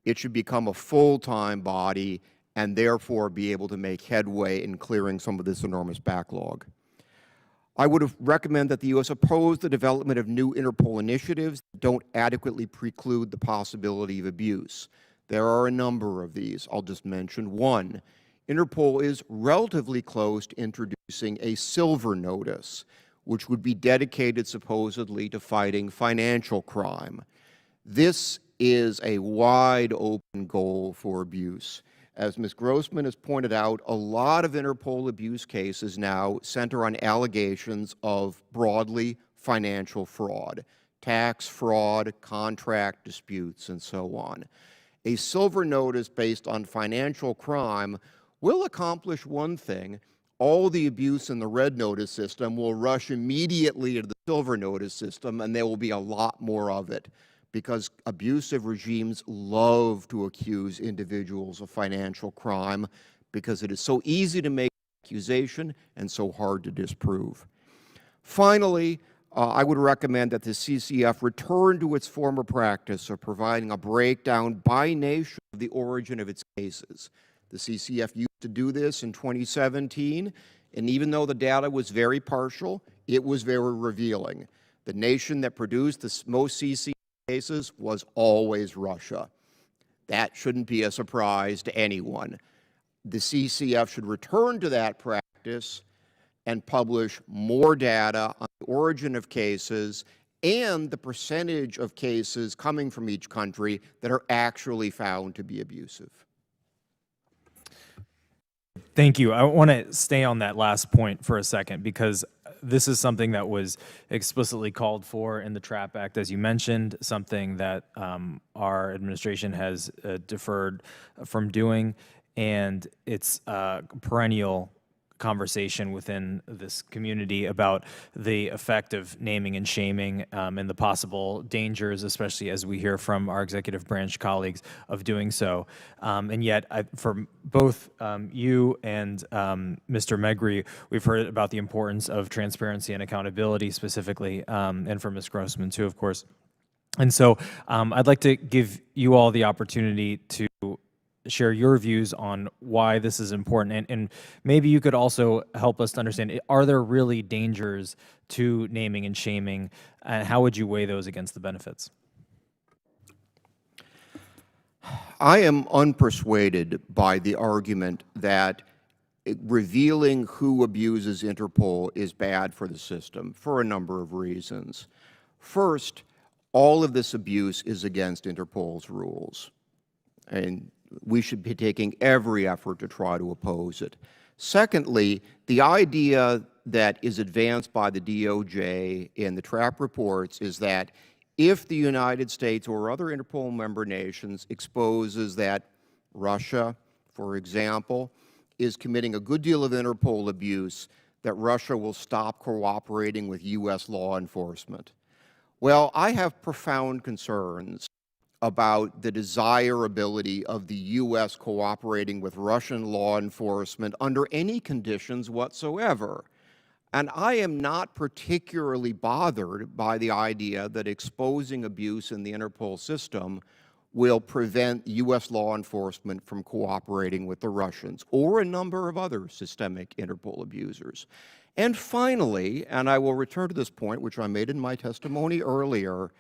It should become a full-time body and therefore be able to make headway in clearing some of this enormous backlog. I would recommend that the U.S. oppose the development of new Interpol initiatives that don't adequately preclude the possibility of abuse. There are a number of these. I'll just mention one. Interpol is relatively close to introducing a silver notice, which would be dedicated supposedly to fighting financial crime. This is a wide open goal for abuse. As Ms. Grossman has pointed out, a lot of Interpol abuse cases now center on allegations of broadly financial fraud, tax fraud, contract disputes, and so on. A silver notice based on financial crime will accomplish one thing. All the abuse in the red notice system will rush immediately to the silver notice system, and there will be a lot more of it, because abusive regimes love to accuse individuals of financial crime because it is so easy to make an accusation and so hard to disprove. Finally, I would recommend that the CCF return to its former practice of providing a breakdown by nation of the origin of its cases. The CCF used to do this in 2017, and even though the data was very partial, it was very revealing. The nation that produced the most CCF cases was always Russia. That shouldn't be a surprise to anyone. The CCF should return to that practice and publish more data on the origin of cases and the percentage of cases coming from each country that are actually found to be abusive. Thank you. I want to stay on that last point for a second, because this is something that was explicitly called for in the TRAP Act, as you mentioned, something that our administration has deferred from doing, and it's a perennial conversation within this community about the effect of naming and shaming and the possible dangers, especially as we hear from our executive branch colleagues, of doing so. And yet, for both you and Mr. Magri, we've heard about the importance of transparency and accountability specifically, and for Ms. Grossman too, of course. And so I'd like to give you all the opportunity to share your views on why this is important. And maybe you could also help us to understand, are there really dangers to naming and shaming, and how would you weigh those against the benefits? I am unpersuaded by the argument that revealing who abuses Interpol is bad for the system for a number of reasons. First, all of this abuse is against Interpol's rules, and we should be taking every effort to try to oppose it. Secondly, the idea that is advanced by the DOJ in the TRAP reports is that if the United States or other Interpol member nations exposes that Russia, for example, is committing a good deal of Interpol abuse, that Russia will stop cooperating with U.S. law enforcement. Well, I have profound concerns about the desirability of the U.S. cooperating with Russian law enforcement under any conditions whatsoever. And I am not particularly bothered by the idea that exposing abuse in the Interpol system will prevent U.S. law enforcement from cooperating with the Russians or a number of other systemic Interpol abusers. And finally, and I will return to this point, which I made in my testimony earlier,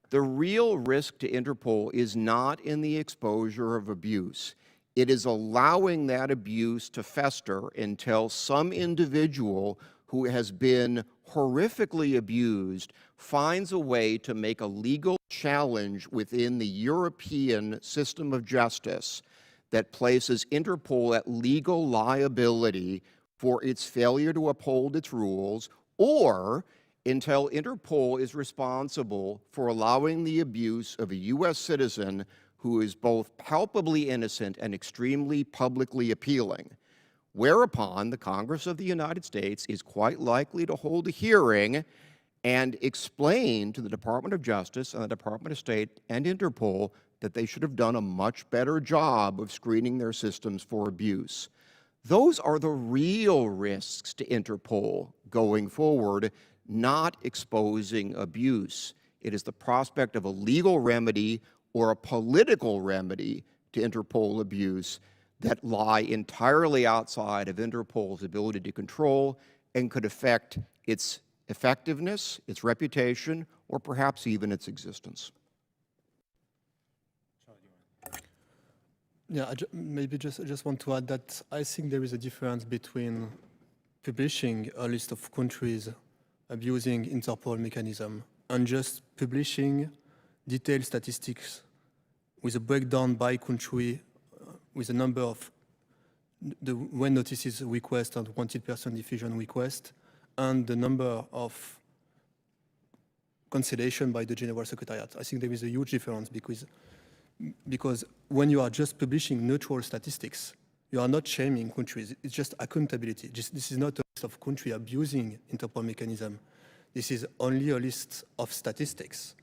the real risk to Interpol is not in the exposure of abuse. It is allowing that abuse to fester until some individual who has been horrifically abused finds a way to make a legal challenge within the European system of justice that places Interpol at legal liability for its failure to uphold its rules, or until Interpol is responsible for allowing the abuse of a U.S. citizen who is both palpably innocent and extremely publicly appealing, whereupon the Congress of the United States is quite likely to hold a hearing and explain to the Department of Justice and the Department of State and Interpol that they should have done a much better job of screening their systems for abuse. Those are the real risks to Interpol going forward, not exposing abuse. It is the prospect of a legal remedy or a political remedy to Interpol abuse that lie entirely outside of Interpol's ability to control and could affect its effectiveness, its reputation, or perhaps even its existence. Yeah, maybe just want to add that I think there is a difference between publishing a list of countries abusing Interpol mechanism and just publishing detailed statistics with a breakdown by country, with a number of the when notices request and wanted person diffusion request, and the number of cancellation by the General Secretariat. I think there is a huge difference because when you are just publishing neutral statistics, you are not shaming countries. It's just accountability. This is not a list of countries abusing Interpol mechanism. This is only a list of statistics.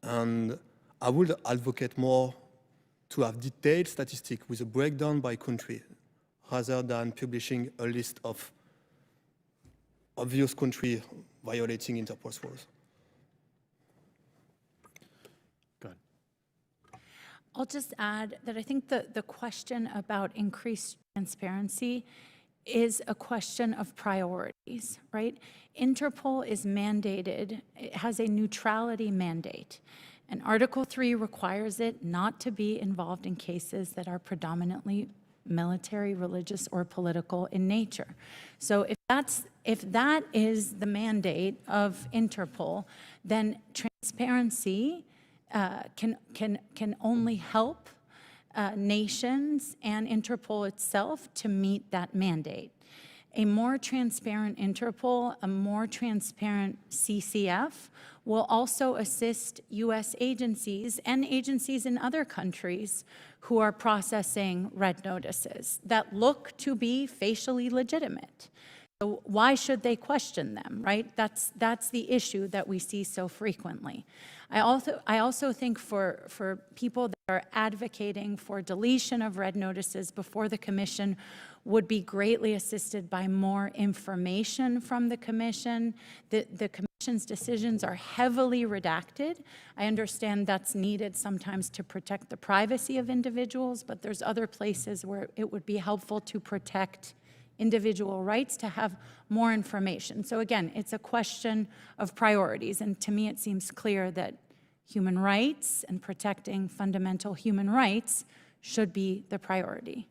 And I would advocate more to have detailed statistics with a breakdown by country rather than publishing a list of obvious countries violating Interpol's rules. Go ahead. I'll just add that I think the question about increased transparency is a question of priorities, right? Interpol is mandated, it has a neutrality mandate, and Article 3 requires it not to be involved in cases that are predominantly military, religious, or political in nature. So if that is the mandate of Interpol, then transparency can only help nations and Interpol itself to meet that mandate. A more transparent Interpol, a more transparent CCF will also assist U.S. agencies and agencies in other countries who are processing red notices that look to be facially legitimate. So why should they question them, right? That's the issue that we see so frequently. I also think for people that are advocating for deletion of red notices before the Commission would be greatly assisted by more information from the Commission. The Commission's decisions are heavily redacted. I understand that's needed sometimes to protect the privacy of individuals, but there's other places where it would be helpful to protect individual rights to have more information. So again, it's a question of priorities, and to me it seems clear that human rights and protecting fundamental human rights should be the priority.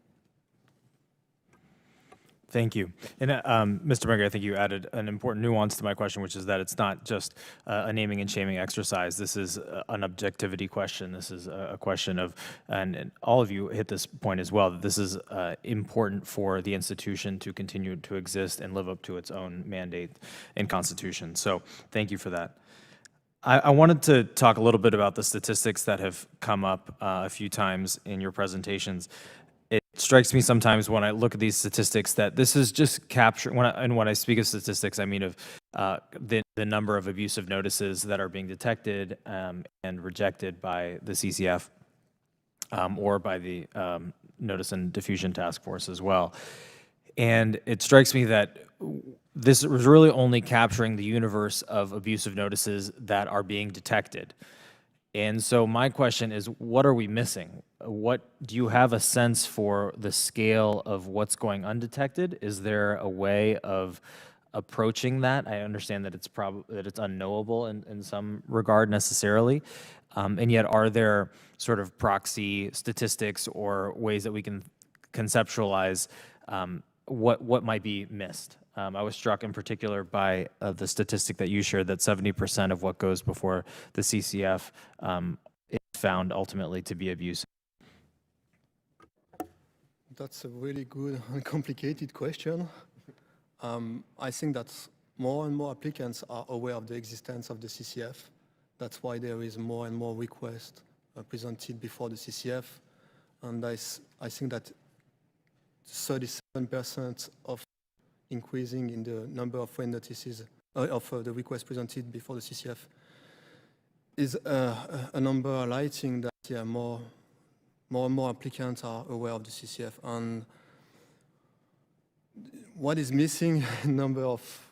Thank you. And Mr. Magri, I think you added an important nuance to my question, which is that it's not just a naming and shaming exercise. This is an objectivity question. This is a question of, and all of you hit this point as well, that this is important for the institution to continue to exist and live up to its own mandate and constitution. So thank you for that. I wanted to talk a little bit about the statistics that have come up a few times in your presentations. It strikes me sometimes when I look at these statistics that this is just capturing, when I speak of statistics, I mean of the number of abusive notices that are being detected and rejected by the CCF or by the Notice and Diffusion Task Force as well. And it strikes me that this was really only capturing the universe of abusive notices that are being detected. And so my question is, what are we missing? Do you have a sense for the scale of what's going undetected? Is there a way of approaching that? I understand that it's unknowable in some regard necessarily, and yet are there sort of proxy statistics or ways that we can conceptualize what might be missed? I was struck in particular by the statistic that you shared that 70% of what goes before the CCF is found ultimately to be abusive. That's a really good and complicated question. I think that more and more applicants are aware of the existence of the CCF. That's why there is more and more requests presented before the CCF. And I think that 37% of increasing in the number of red notices of the requests presented before the CCF is a number highlighting that more and more applicants are aware of the CCF. And what is missing in number of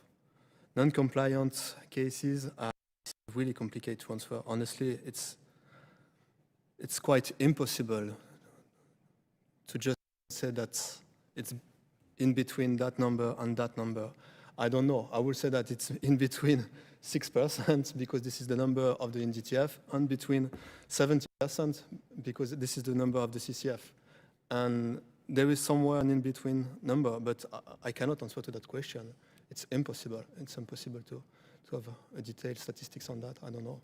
non-compliant cases is really complicated to answer. Honestly, it's quite impossible to just say that it's in between that number and that number. I don't know. I would say that it's in between 6% because this is the number of the NDTF and between 70% because this is the number of the CCF. And there is somewhere an in-between number, but I cannot answer to that question. It's impossible. It's impossible to have a detailed statistics on that. I don't know.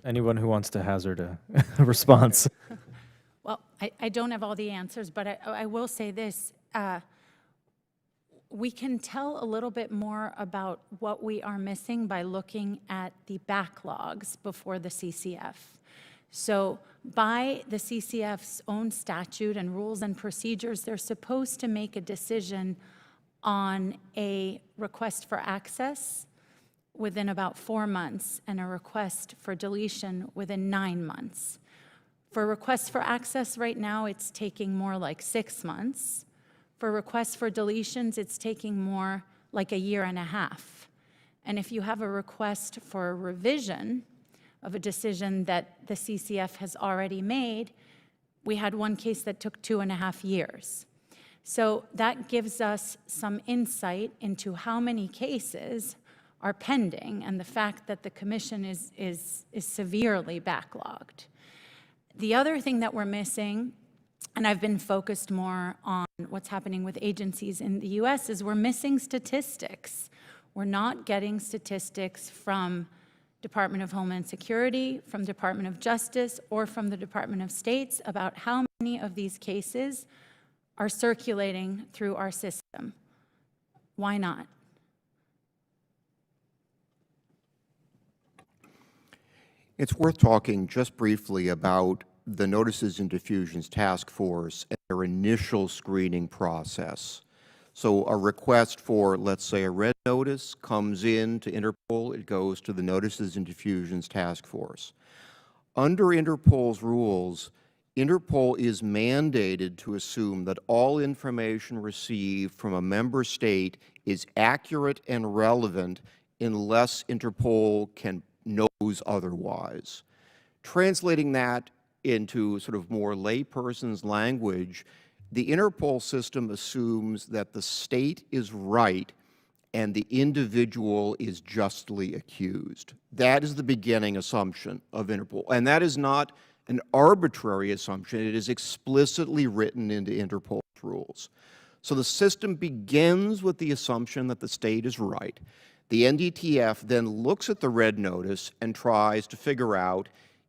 Anyone who wants to hazard a response? Well, I don't have all the answers, but I will say this. We can tell a little bit more about what we are missing by looking at the backlogs before the CCF. So by the CCF's own statute and rules and procedures, they're supposed to make a decision on a request for access within about 4 months and a request for deletion within 9 months. For requests for access right now, it's taking more like 6 months. For requests for deletions, it's taking more like 1.5 years. And if you have a request for a revision of a decision that the CCF has already made, we had one case that took 2.5 years. So that gives us some insight into how many cases are pending and the fact that the Commission is severely backlogged. The other thing that we're missing, and I've been focused more on what's happening with agencies in the US, is we're missing statistics. We're not getting statistics from Department of Homeland Security, from Department of Justice, or from the Department of States about how many of these cases are circulating through our system. Why not? It's worth talking just briefly about the Notices and Diffusions Task Force and their initial screening process. So a request for, let's say, a red notice comes in to Interpol. It goes to the Notices and Diffusions Task Force. Under Interpol's rules, Interpol is mandated to assume that all information received from a member state is accurate and relevant unless Interpol knows otherwise. Translating that into sort of more layperson's language, the Interpol system assumes that the state is right and the individual is justly accused. That is the beginning assumption of Interpol. And that is not an arbitrary assumption. It is explicitly written into Interpol's rules. So the system begins with the assumption that the state is right. The NDTF then looks at the red notice and tries to figure out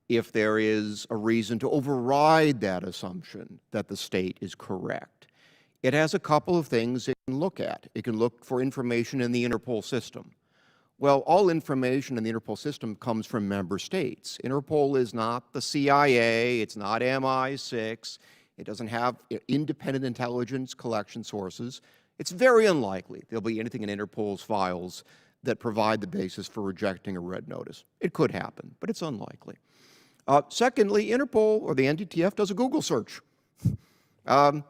if there is a reason to override that assumption that the state is correct. It has a couple of things it can look at. It can look for information in the Interpol system. Well, all information in the Interpol system comes from member states. Interpol is not the CIA, it's not MI6, it doesn't have independent intelligence collection sources. It's very unlikely there'll be anything in Interpol's files that provide the basis for rejecting a red notice. It could happen, but it's unlikely. Secondly, Interpol or the NDTF does a Google search. Go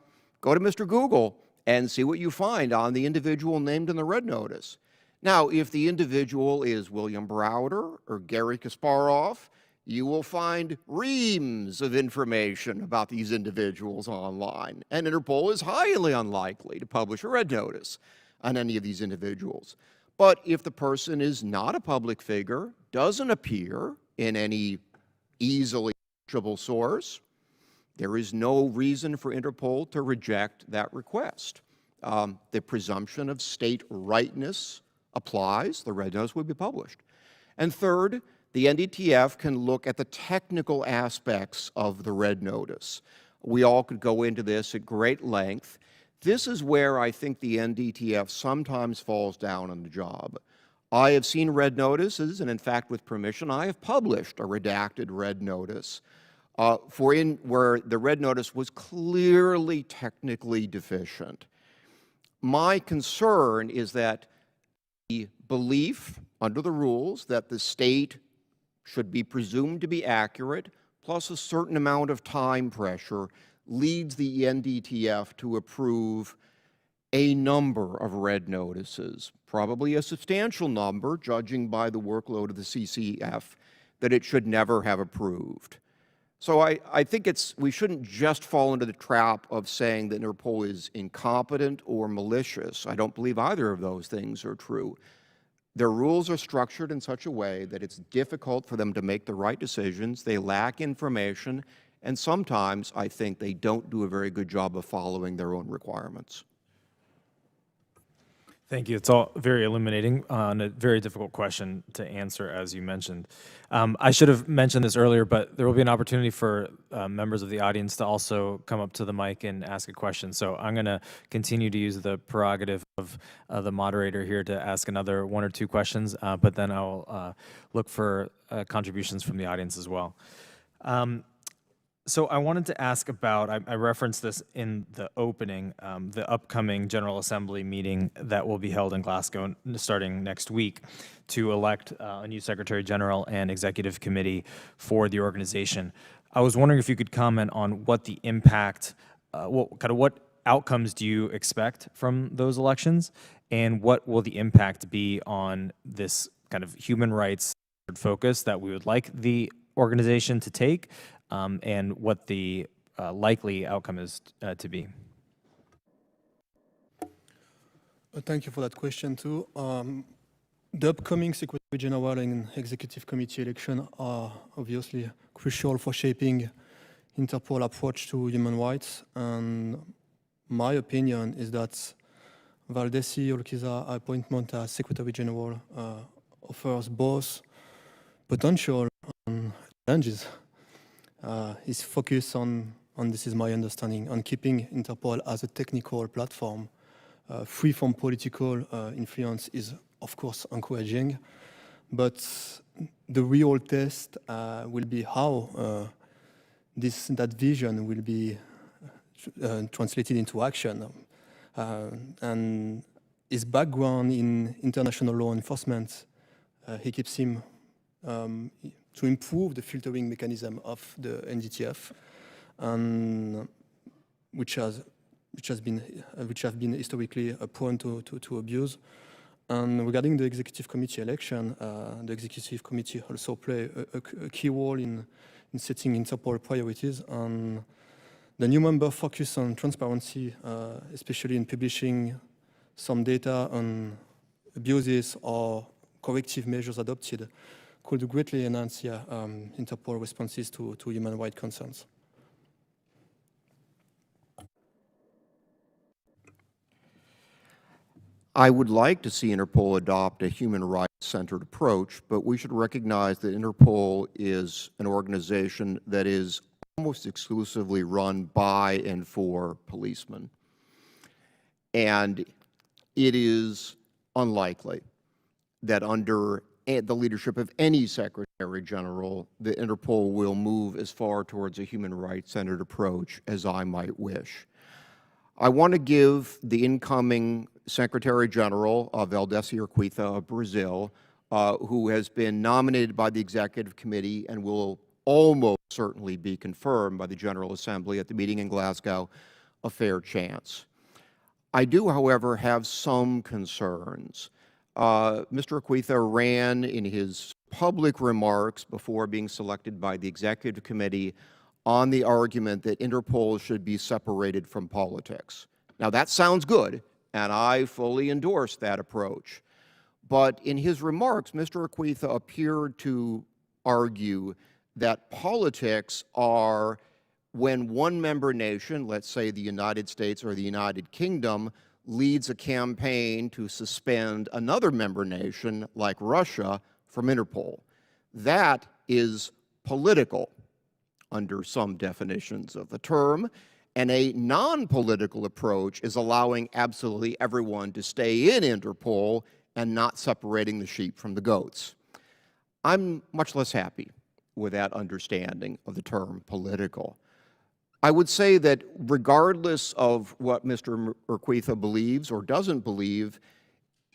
to Mr. Google and see what you find on the individual named in the red notice. Now, if the individual is William Browder or Gary Kasparov, you will find reams of information about these individuals online. And Interpol is highly unlikely to publish a red notice on any of these individuals. But if the person is not a public figure, doesn't appear in any easily searchable source, there is no reason for Interpol to reject that request. The presumption of state rightness applies. The red notice would be published. And third, the NDTF can look at the technical aspects of the red notice. We all could go into this at great length. This is where I think the NDTF sometimes falls down on the job. I have seen red notices, and in fact, with permission, I have published a redacted red notice where the red notice was clearly technically deficient. My concern is that the belief under the rules that the state should be presumed to be accurate, plus a certain amount of time pressure, leads the NDTF to approve a number of red notices, probably a substantial number, judging by the workload of the CCF, that it should never have approved. So I think we shouldn't just fall into the trap of saying that Interpol is incompetent or malicious. I don't believe either of those things are true. Their rules are structured in such a way that it's difficult for them to make the right decisions. They lack information, and sometimes I think they don't do a very good job of following their own requirements. Thank you. It's all very illuminating on a very difficult question to answer, as you mentioned. I should have mentioned this earlier, but there will be an opportunity for members of the audience to also come up to the mic and ask a question. So I'm going to continue to use the prerogative of the moderator here to ask another one or two questions, but then I'll look for contributions from the audience as well. So I wanted to ask about, I referenced this in the opening, the upcoming General Assembly meeting that will be held in Glasgow starting next week to elect a new Secretary General and Executive Committee for the organization. I was wondering if you could comment on what the impact, what outcomes do you expect from those elections, and what will the impact be on this kind of human rights focus that we would like the organization to take, and what the likely outcome is to be? Thank you for that question too. The upcoming Secretary General and Executive Committee election are obviously crucial for shaping Interpol approach to human rights, and my opinion is that Valdesi Urquiza appointment as Secretary General offers both potential and challenges. His focus on and this is my understanding, on keeping Interpol as a technical platform free from political influence is, of course, encouraging. But the real test will be how that vision will be translated into action. And his background in international law enforcement, he keeps him to improve the filtering mechanism of the NDTF, and which have been historically prone to abuse. And regarding the executive committee election, the executive committee also play a key role in setting Interpol priorities. And the new member focus on transparency, especially in publishing some data on abuses or corrective measures adopted, could greatly enhance Interpol responses to human rights concerns. I would like to see Interpol adopt a human rights-centered approach, but we should recognize that Interpol is an organization that is almost exclusively run by and for policemen. And it is unlikely that under the leadership of any Secretary General, the Interpol will move as far towards a human rights-centered approach as I might wish. I want to give the incoming Secretary General of Valdeci Urquiza of Brazil, who has been nominated by the Executive Committee and will almost certainly be confirmed by the General Assembly at the meeting in Glasgow, a fair chance. I do, however, have some concerns. Mr. Urquiza ran in his public remarks before being selected by the Executive Committee on the argument that Interpol should be separated from politics. Now, that sounds good, and I fully endorse that approach. But in his remarks, Mr. Urquiza appeared to argue that politics are when one member nation, let's say the United States or the United Kingdom, leads a campaign to suspend another member nation, like Russia, from Interpol. That is political under some definitions of the term, and a non-political approach is allowing absolutely everyone to stay in Interpol and not separating the sheep from the goats. I'm much less happy with that understanding of the term political. I would say that regardless of what Mr. Urquiza believes or doesn't believe,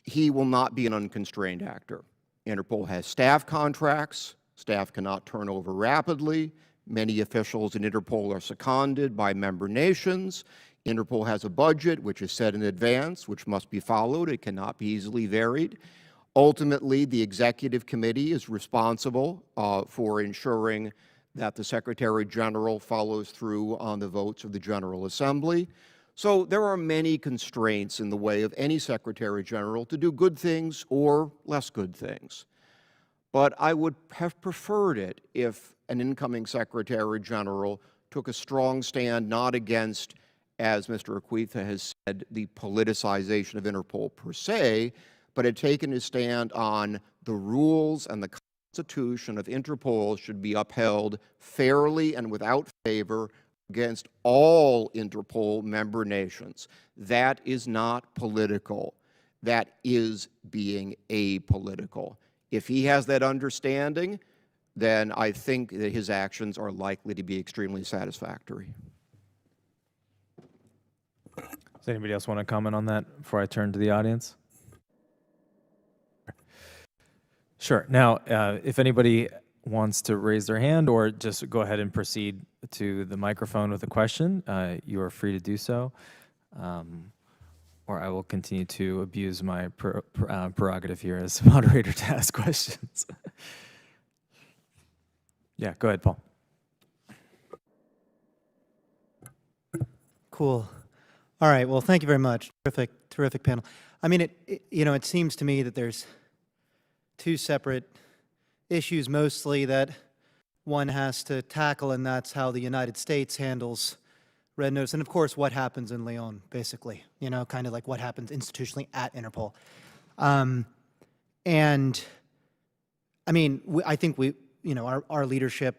he will not be an unconstrained actor. Interpol has staff contracts. Staff cannot turn over rapidly. Many officials in Interpol are seconded by member nations. Interpol has a budget which is set in advance, which must be followed. It cannot be easily varied. Ultimately, the Executive Committee is responsible for ensuring that the Secretary General follows through on the votes of the General Assembly. So there are many constraints in the way of any Secretary General to do good things or less good things. But I would have preferred it if an incoming Secretary General took a strong stand not against, as Mr. Urquiza has said, the politicization of Interpol per se, but had taken a stand on the rules and the Constitution of Interpol should be upheld fairly and without favor against all Interpol member nations. That is not political. That is being apolitical. If he has that understanding, then I think that his actions are likely to be extremely satisfactory. Does anybody else want to comment on that before I turn to the audience? Sure. Now, if anybody wants to raise their hand or just go ahead and proceed to the microphone with a question, you are free to do so. Or I will continue to abuse my prerogative here as moderator to ask questions. Yeah, go ahead, Paul. Cool. All right. Well, thank you very much. Terrific panel. I mean, it seems to me that there's two separate issues mostly that one has to tackle, and that's how the United States handles Red Notice, and of course what happens in Leon, basically, kind of like what happens institutionally at Interpol. And I mean, I think our leadership,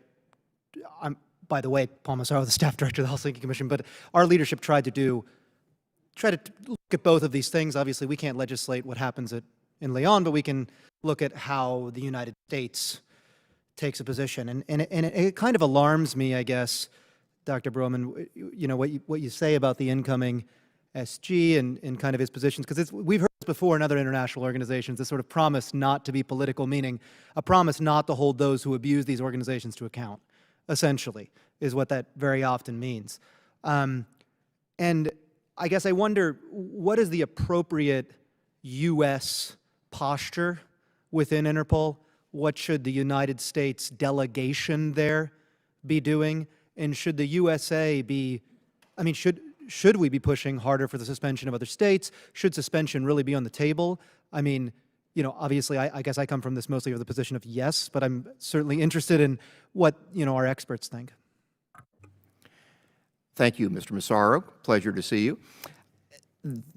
by the way, Paul Massaro, the staff director of the Helsinki Commission, but our leadership tried to look at both of these things. Obviously, we can't legislate what happens in Lyon, but we can look at how the United States takes a position. And it kind of alarms me, I guess, Dr. Bromund, you know, what you say about the incoming SG and kind of his positions, because we've heard this before in other international organizations, this sort of promise not to be political, meaning a promise not to hold those who abuse these organizations to account, essentially, is what that very often means. And I guess I wonder, what is the appropriate U.S. posture within Interpol? What should the United States delegation there be doing? And should the USA be, I mean, should we be pushing harder for the suspension of other states? Should suspension really be on the table? I mean, you know, obviously, I guess I come from this mostly of the position of yes, but I'm certainly interested in what, you know, our experts think. Thank you, Mr. Massaro. Pleasure to see you.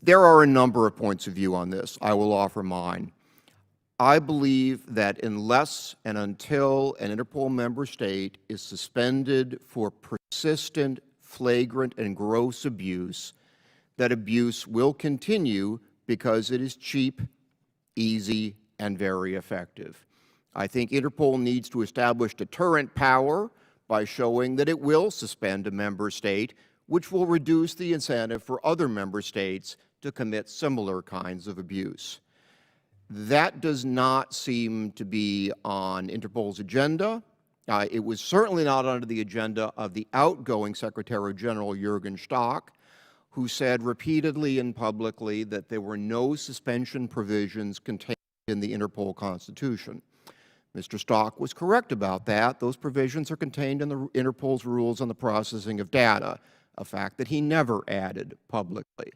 There are a number of points of view on this. I will offer mine. I believe that unless and until an Interpol member state is suspended for persistent, flagrant, and gross abuse, that abuse will continue because it is cheap, easy, and very effective. I think Interpol needs to establish deterrent power by showing that it will suspend a member state, which will reduce the incentive for other member states to commit similar kinds of abuse. That does not seem to be on Interpol's agenda. It was certainly not under the agenda of the outgoing Secretary General Jürgen Stock, who said repeatedly and publicly that there were no suspension provisions contained in the Interpol Constitution. Mr. Stock was correct about that. Those provisions are contained in the Interpol's rules on the processing of data, a fact that he never added publicly.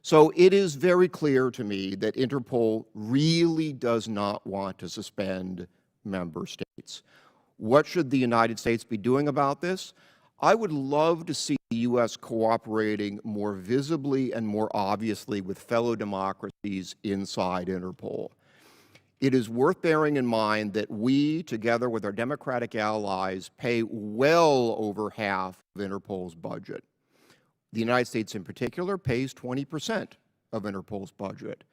So it is very clear to me that Interpol really does not want to suspend member states. What should the United States be doing about this? I would love to see the U.S. cooperating more visibly and more obviously with fellow democracies inside Interpol. It is worth bearing in mind that we, together with our democratic allies, pay well over half of Interpol's budget. The United States in particular pays 20% of Interpol's budget.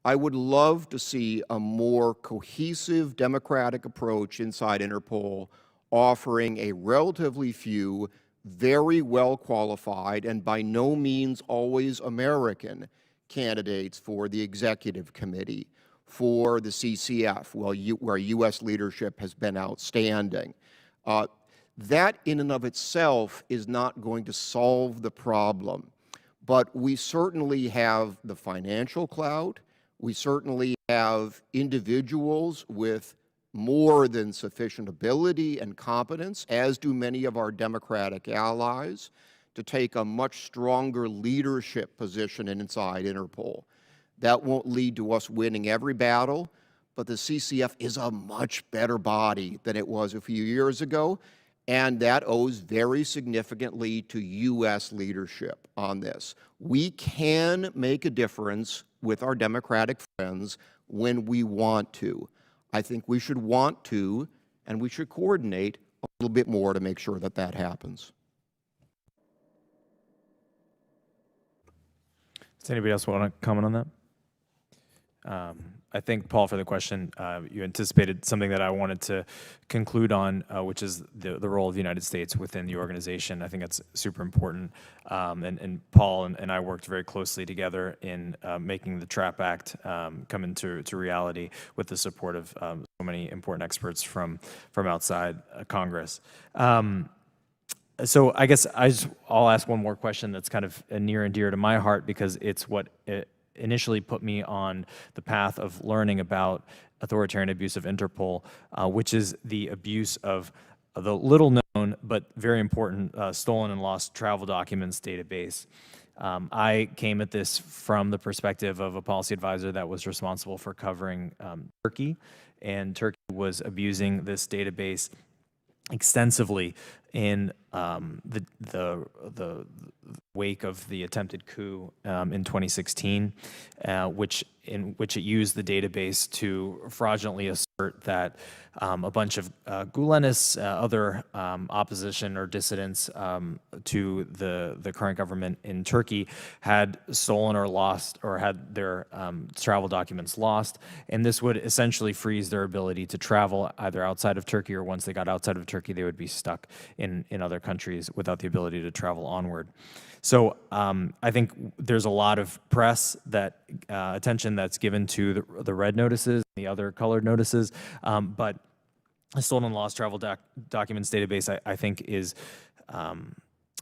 I would love to see a more cohesive democratic approach inside Interpol, offering a relatively few, very well qualified, and by no means always American candidates for the executive committee, for the CCF, where U.S. leadership has been outstanding. That in and of itself is not going to solve the problem, but we certainly have the financial clout. We certainly have individuals with more than sufficient ability and competence, as do many of our democratic allies, to take a much stronger leadership position inside Interpol. That won't lead to us winning every battle, but the CCF is a much better body than it was a few years ago, and that owes very significantly to U.S. leadership on this. We can make a difference with our democratic friends when we want to. I think we should want to, and we should coordinate a little bit more to make sure that that happens. Does anybody else want to comment on that? I thank Paul for the question. You anticipated something that I wanted to conclude on, which is the role of the United States within the organization. I think that's super important. And Paul and I worked very closely together in making the TRAP Act come into reality with the support of so many important experts from outside Congress. So I guess I'll ask one more question that's kind of near and dear to my heart, because it's what initially put me on the path of learning about authoritarian abuse of Interpol, which is the abuse of the little-known but very important stolen and lost travel documents database. I came at this from the perspective of a policy advisor that was responsible for covering Turkey, and Turkey was abusing this database extensively in the wake of the attempted coup in 2016, in which it used the database to fraudulently assert that a bunch of Gulenists, other opposition or dissidents to the current government in Turkey, had stolen or lost or had their travel documents lost, and this would essentially freeze their ability to travel either outside of Turkey, or once they got outside of Turkey, they would be stuck in other countries without the ability to travel onward. So I think there's a lot of press attention that's given to the red notices, the other colored notices, but the stolen and lost travel documents database, I think, is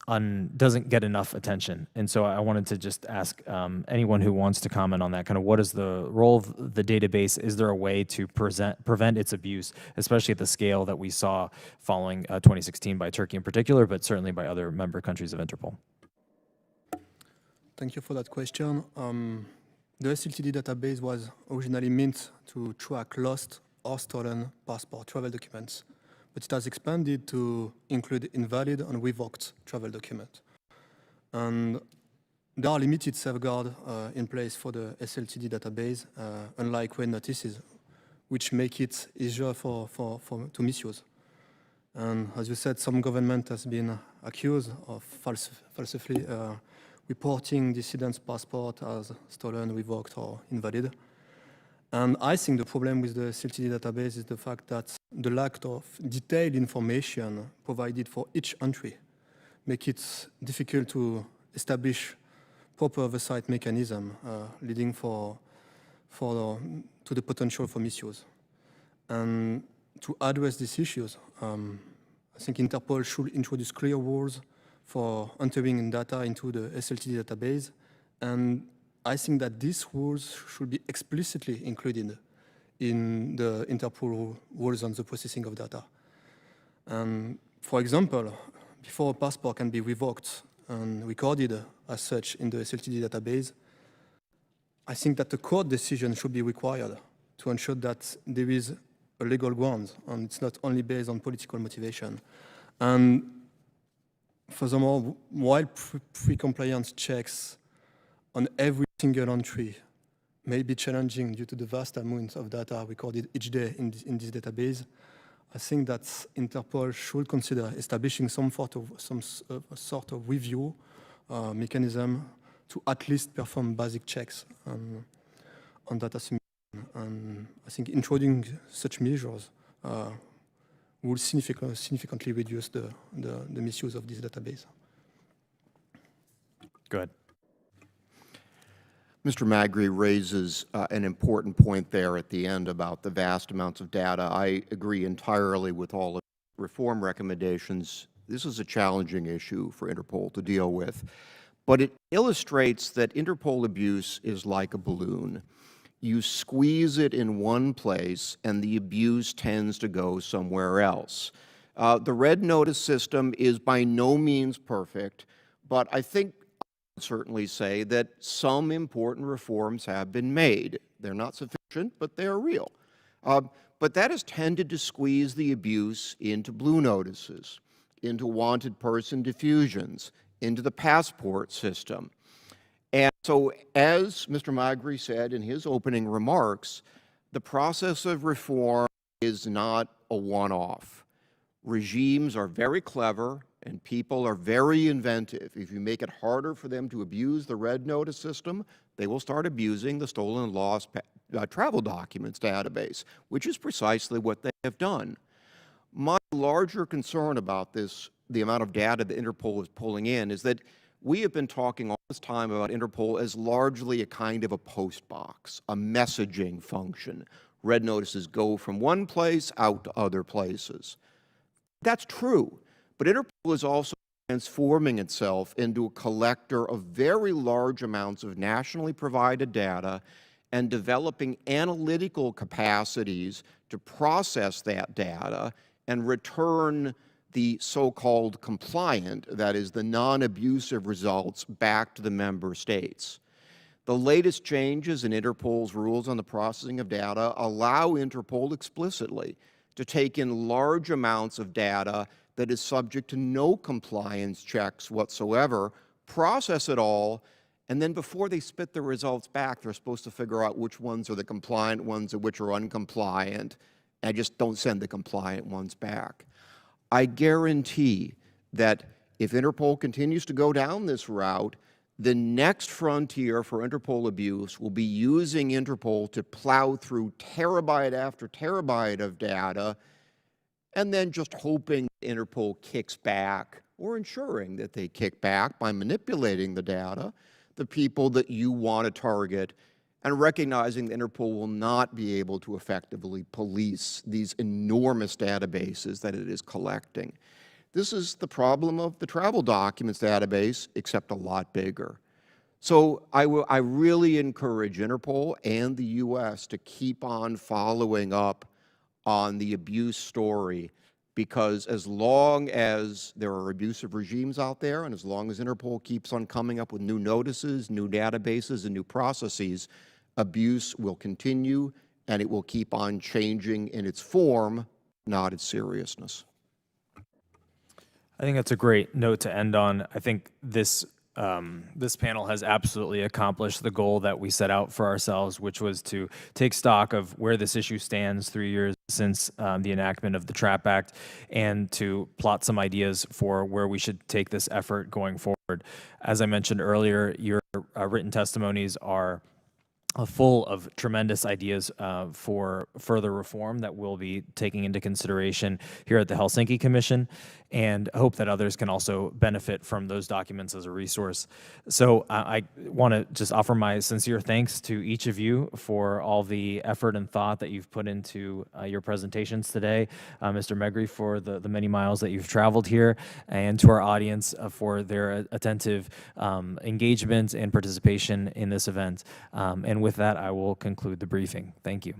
doesn't get enough attention. And so I wanted to just ask anyone who wants to comment on that, kind of what is the role of the database? Is there a way to prevent its abuse, especially at the scale that we saw following 2016 by Turkey in particular, but certainly by other member countries of Interpol? Thank you for that question. The SLTD database was originally meant to track lost or stolen passport travel documents, but it has expanded to include invalid and revoked travel documents. And there are limited safeguards in place for the SLTD database, unlike red notices, which make it easier to misuse. And as you said, some government has been accused of falsely reporting dissidents' passport as stolen, revoked, or invalid. And I think the problem with the SLTD database is the fact that the lack of detailed information provided for each entry make it difficult to establish proper oversight mechanism, leading to the potential for misuse. And to address these issues, I think Interpol should introduce clear rules for entering data into the SLTD database, and I think that these rules should be explicitly included in the Interpol rules on the processing of data. For example, before a passport can be revoked and recorded as such in the SLTD database, I think that the court decision should be required to ensure that there is a legal ground and it's not only based on political motivation. And furthermore, while pre-compliance checks on every single entry may be challenging due to the vast amount of data recorded each day in this database, I think that Interpol should consider establishing some sort of review mechanism to at least perform basic checks on data submission. And I think introducing such measures will significantly reduce the misuse of this database. Go ahead. Mr. Magri raises an important point there at the end about the vast amounts of data. I agree entirely with all of the reform recommendations. This is a challenging issue for Interpol to deal with, but it illustrates that Interpol abuse is like a balloon. You squeeze it in one place, and the abuse tends to go somewhere else. The red notice system is by no means perfect, but I think I would certainly say that some important reforms have been made. They're not sufficient, but they're real. But that has tended to squeeze the abuse into blue notices, into wanted person diffusions, into the passport system. And so, as Mr. Magri said in his opening remarks, the process of reform is not a one-off. Regimes are very clever and people are very inventive. If you make it harder for them to abuse the red notice system, they will start abusing the stolen and lost travel documents database, which is precisely what they have done. My larger concern about this, the amount of data that Interpol is pulling in, is that we have been talking all this time about Interpol as largely a kind of a post box, a messaging function. Red notices go from one place out to other places. That's true, but Interpol is also transforming itself into a collector of very large amounts of nationally provided data and developing analytical capacities to process that data and return the so-called compliant, that is, the non-abusive results, back to the member states. The latest changes in Interpol's rules on the processing of data allow Interpol explicitly to take in large amounts of data that is subject to no compliance checks whatsoever, process it all, and then before they spit the results back, they're supposed to figure out which ones are the compliant ones and which are uncompliant, and just don't send the compliant ones back. I guarantee that if Interpol continues to go down this route, the next frontier for Interpol abuse will be using Interpol to plow through terabyte after terabyte of data and then just hoping Interpol kicks back, or ensuring that they kick back by manipulating the data, the people that you want to target, and recognizing that Interpol will not be able to effectively police these enormous databases that it is collecting. This is the problem of the travel documents database, except a lot bigger. So I really encourage Interpol and the U.S. to keep on following up on the abuse story, because as long as there are abusive regimes out there, and as long as Interpol keeps on coming up with new notices, new databases, and new processes, abuse will continue, and it will keep on changing in its form, not its seriousness. I think that's a great note to end on. I think this panel has absolutely accomplished the goal that we set out for ourselves, which was to take stock of where this issue stands 3 years since the enactment of the TRAP Act, and to plot some ideas for where we should take this effort going forward. As I mentioned earlier, your written testimonies are full of tremendous ideas for further reform that we'll be taking into consideration here at the Helsinki Commission, and hope that others can also benefit from those documents as a resource. So I want to just offer my sincere thanks to each of you for all the effort and thought that you've put into your presentations today, Mr. Magri, for the many miles that you've traveled here, and to our audience for their attentive engagement and participation in this event. And with that, I will conclude the briefing. Thank you.